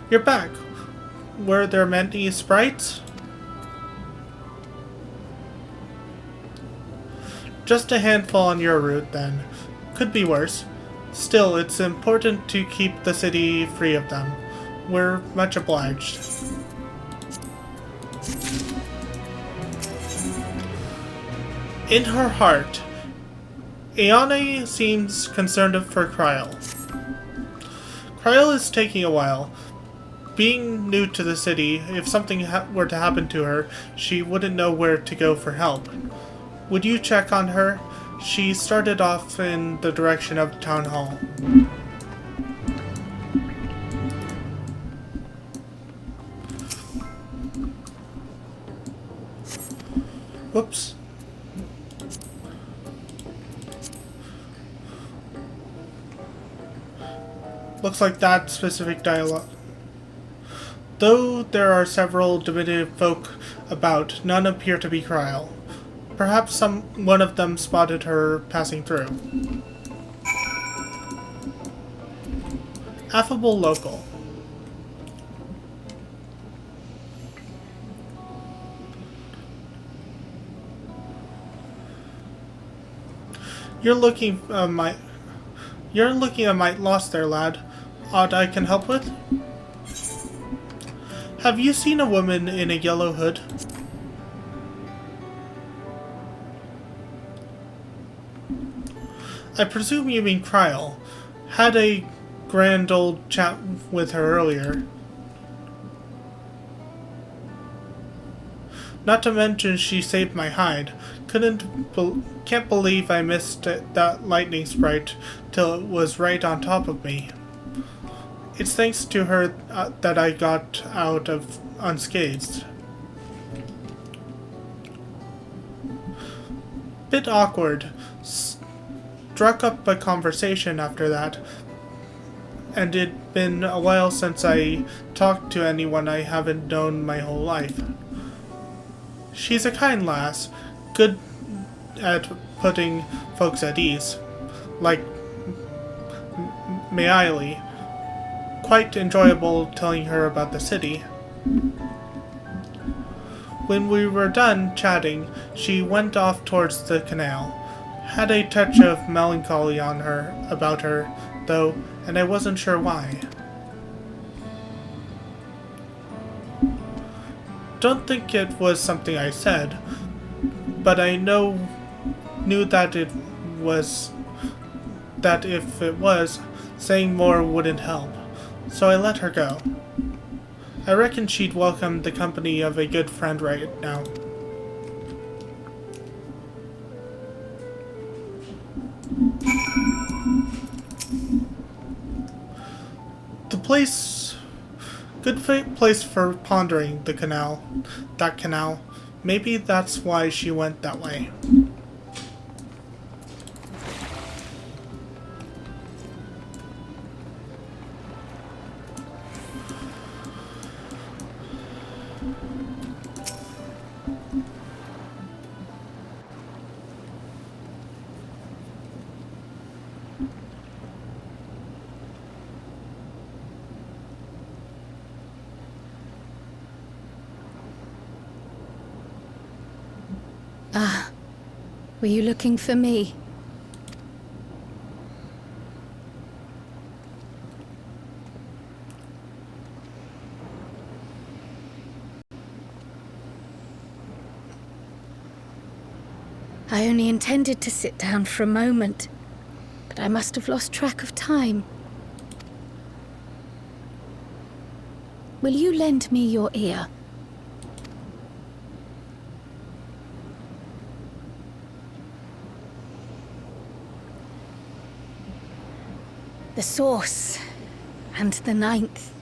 Speaker 1: You're back. Were there many sprites? Just a handful on your route, then. Could be worse. Still, it's important to keep the city free of them. We're much obliged. In her heart, Ayane seems concerned for Kryl. Kryl is taking a while. Being new to the city, if something were to happen to her, she wouldn't know where to go for help. Would you check on her? She started off in the direction of Town Hall. Whoops. Looks like that specific dialogue. Though there are several diminutive folk about, none appear to be Kryl. Perhaps one of them spotted her passing through. Affable local. You're looking a mite lost there, lad. Aught I can help with? Have you seen a woman in a yellow hood? I presume you mean Kryl. Had a grand old chat with her earlier. Not to mention she saved my hide. Can't believe I missed that lightning sprite till it was right on top of me. It's thanks to her that I got out of unscathed. Bit awkward. Struck up a conversation after that, and it'd been a while since I talked to anyone I haven't known my whole life. She's a kind lass, good at putting folks at ease, like Meili. Quite enjoyable telling her about the city. When we were done chatting, she went off towards the canal. Had a touch of melancholy on her, about her, though, and I wasn't sure why. Don't think it was something I said, but I knew that if it was, saying more wouldn't help, so I let her go. I reckon she'd welcome the company of a good friend right now. Good place for pondering that canal. Maybe that's why she went that way.
Speaker 3: Ah, were you looking for me? I only intended to sit down for a moment, but I must have lost track of time. Will you lend me your ear? The Source, and the Ninth.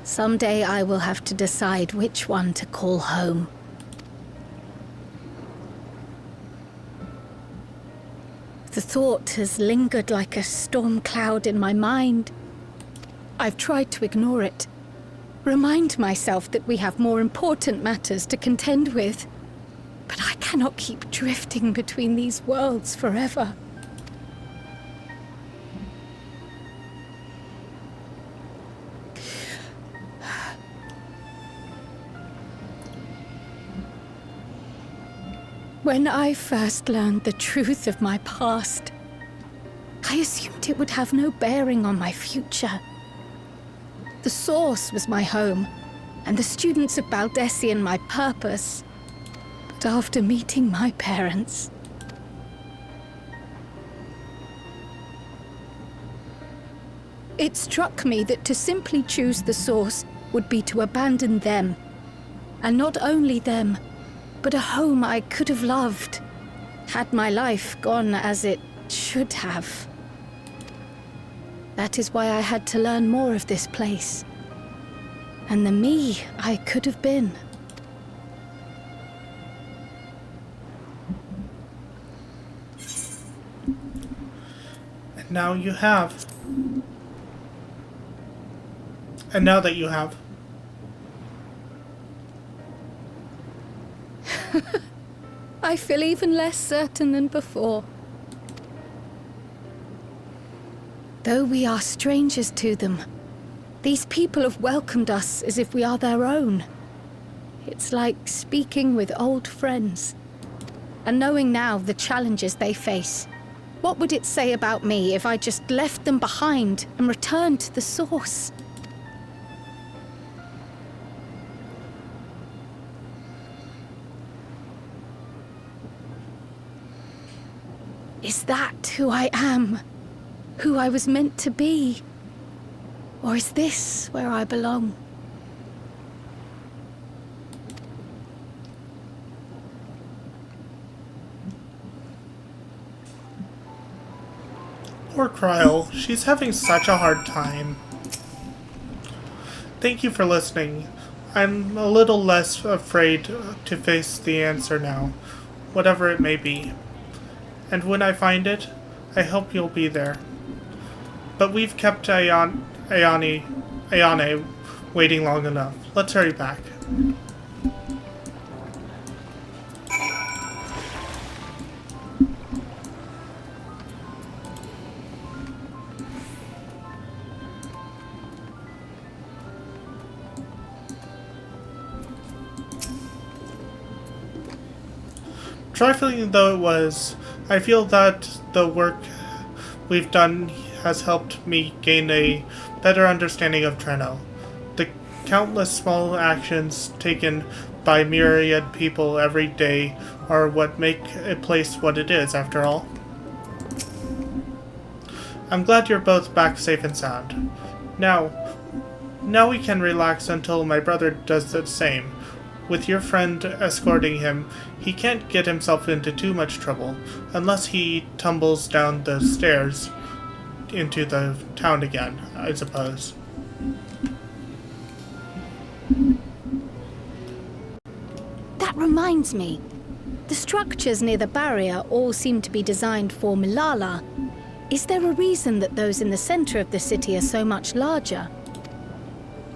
Speaker 3: Someday I will have to decide which one to call home. The thought has lingered like a storm cloud in my mind. I've tried to ignore it, remind myself that we have more important matters to contend with, but I cannot keep drifting between these worlds forever. When I first learned the truth of my past, I assumed it would have no bearing on my future. The Source was my home, and the students of Baldessian my purpose. But after meeting my parents, it struck me that to simply choose the Source would be to abandon them. And not only them, but a home I could have loved, had my life gone as it should have. That is why I had to learn more of this place, and the me I could have been.
Speaker 1: And now you have. And now that you have.
Speaker 3: I feel even less certain than before. Though we are strangers to them, these people have welcomed us as if we are their own. It's like speaking with old friends. And knowing now the challenges they face, what would it say about me if I just left them behind and returned to the Source? Is that who I am? Who I was meant to be? Or is this where I belong?
Speaker 1: Poor Kryl, she's having such a hard time. Thank you for listening. I'm a little less afraid to face the answer now, whatever it may be. And when I find it, I hope you'll be there. But we've kept Ayane waiting long enough. Let's hurry back. Trifling though it was, I feel that the work we've done has helped me gain a better understanding of Treno. The countless small actions taken by myriad people every day are what make a place what it is, after all. I'm glad you're both back safe and sound. Now we can relax until my brother does the same. With your friend escorting him, he can't get himself into too much trouble, unless he tumbles down the stairs into the town again, I suppose.
Speaker 3: That reminds me. The structures near the barrier all seem to be designed for Milala. Is there a reason that those in the center of the city are so much larger?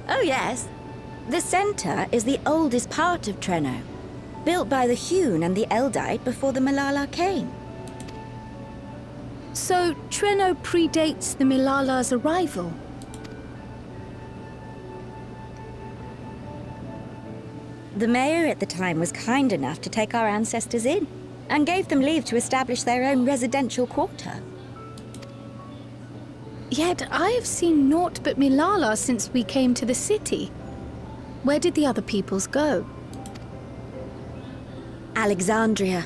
Speaker 11: Oh yes. The center is the oldest part of Treno, built by the Hewn and the Eldite before the Milala came.
Speaker 3: So Treno predates the Milala's arrival?
Speaker 11: The mayor at the time was kind enough to take our ancestors in, and gave them leave to establish their own residential quarter.
Speaker 3: Yet I have seen naught but Milala since we came to the city. Where did the other peoples go?
Speaker 11: Alexandria.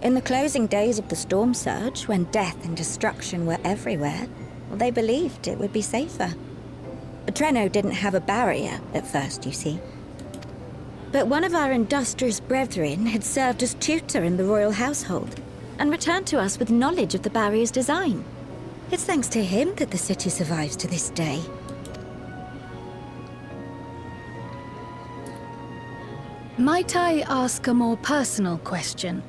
Speaker 11: In the closing days of the storm surge, when death and destruction were everywhere, they believed it would be safer. Treno didn't have a barrier at first, you see. But one of our industrious brethren had served as tutor in the royal household, and returned to us with knowledge of the barrier's design. It's thanks to him that the city survives to this day.
Speaker 3: Might I ask a more personal question?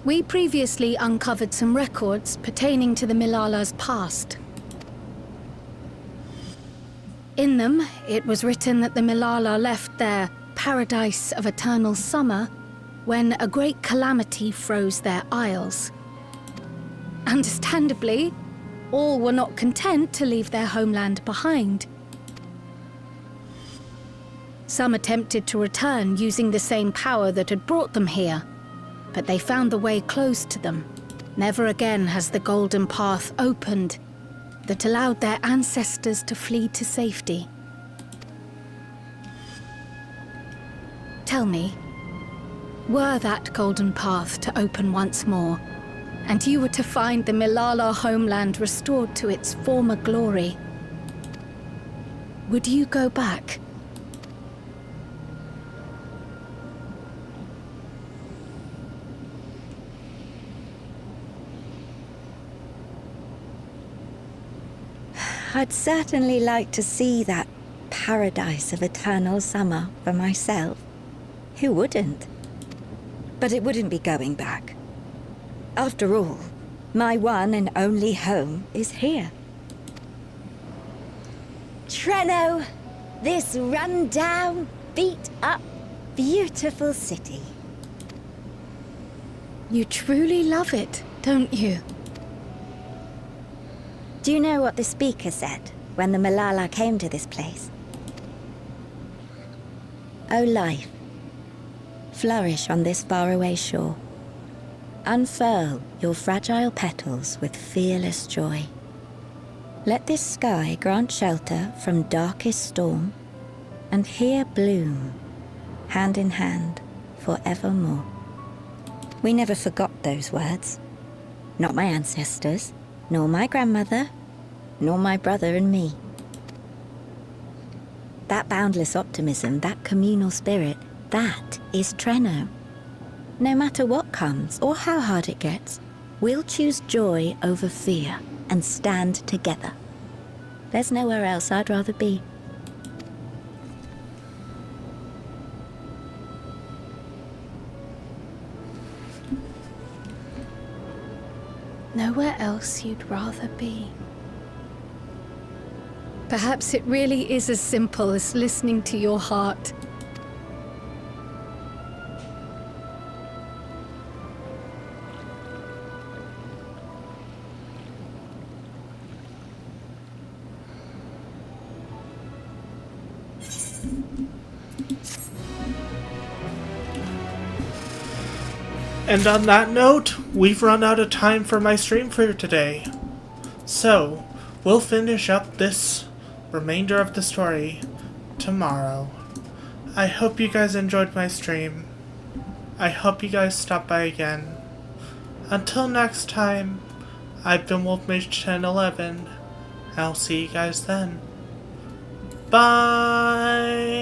Speaker 3: We previously uncovered some records pertaining to the Milala's past. In them, it was written that the Milala left their paradise of eternal summer when a great calamity froze their isles. Understandably, all were not content to leave their homeland behind. Some attempted to return using the same power that had brought them here, but they found the way closed to them. Never again has the golden path opened that allowed their ancestors to flee to safety. Tell me, were that golden path to open once more, and you were to find the Milala homeland restored to its former glory, would you go back?
Speaker 11: I'd certainly like to see that paradise of eternal summer for myself. Who wouldn't? But it wouldn't be going back. After all, my one and only home is here. Treno, this run-down, beat-up, beautiful city.
Speaker 3: You truly love it, don't you?
Speaker 11: Do you know what the speaker said when the Milala came to this place? O life, flourish on this faraway shore. Unfurl your fragile petals with fearless joy. Let this sky grant shelter from darkest storm, and here bloom, hand in hand, forevermore. We never forgot those words. Not my ancestors, nor my grandmother, nor my brother and me. That boundless optimism, that communal spirit, that is Treno. No matter what comes or how hard it gets, we'll choose joy over fear and stand together. There's nowhere else I'd rather be.
Speaker 8: else you'd rather be.
Speaker 3: Perhaps it really is as simple as listening to your heart.
Speaker 1: And on that note, we've run out of time for my stream for today. So, we'll finish up this remainder of the story tomorrow. I hope you guys enjoyed my stream. I hope you guys stop by again. Until next time, I've been WolfMage1011. I'll see you guys then. Bye!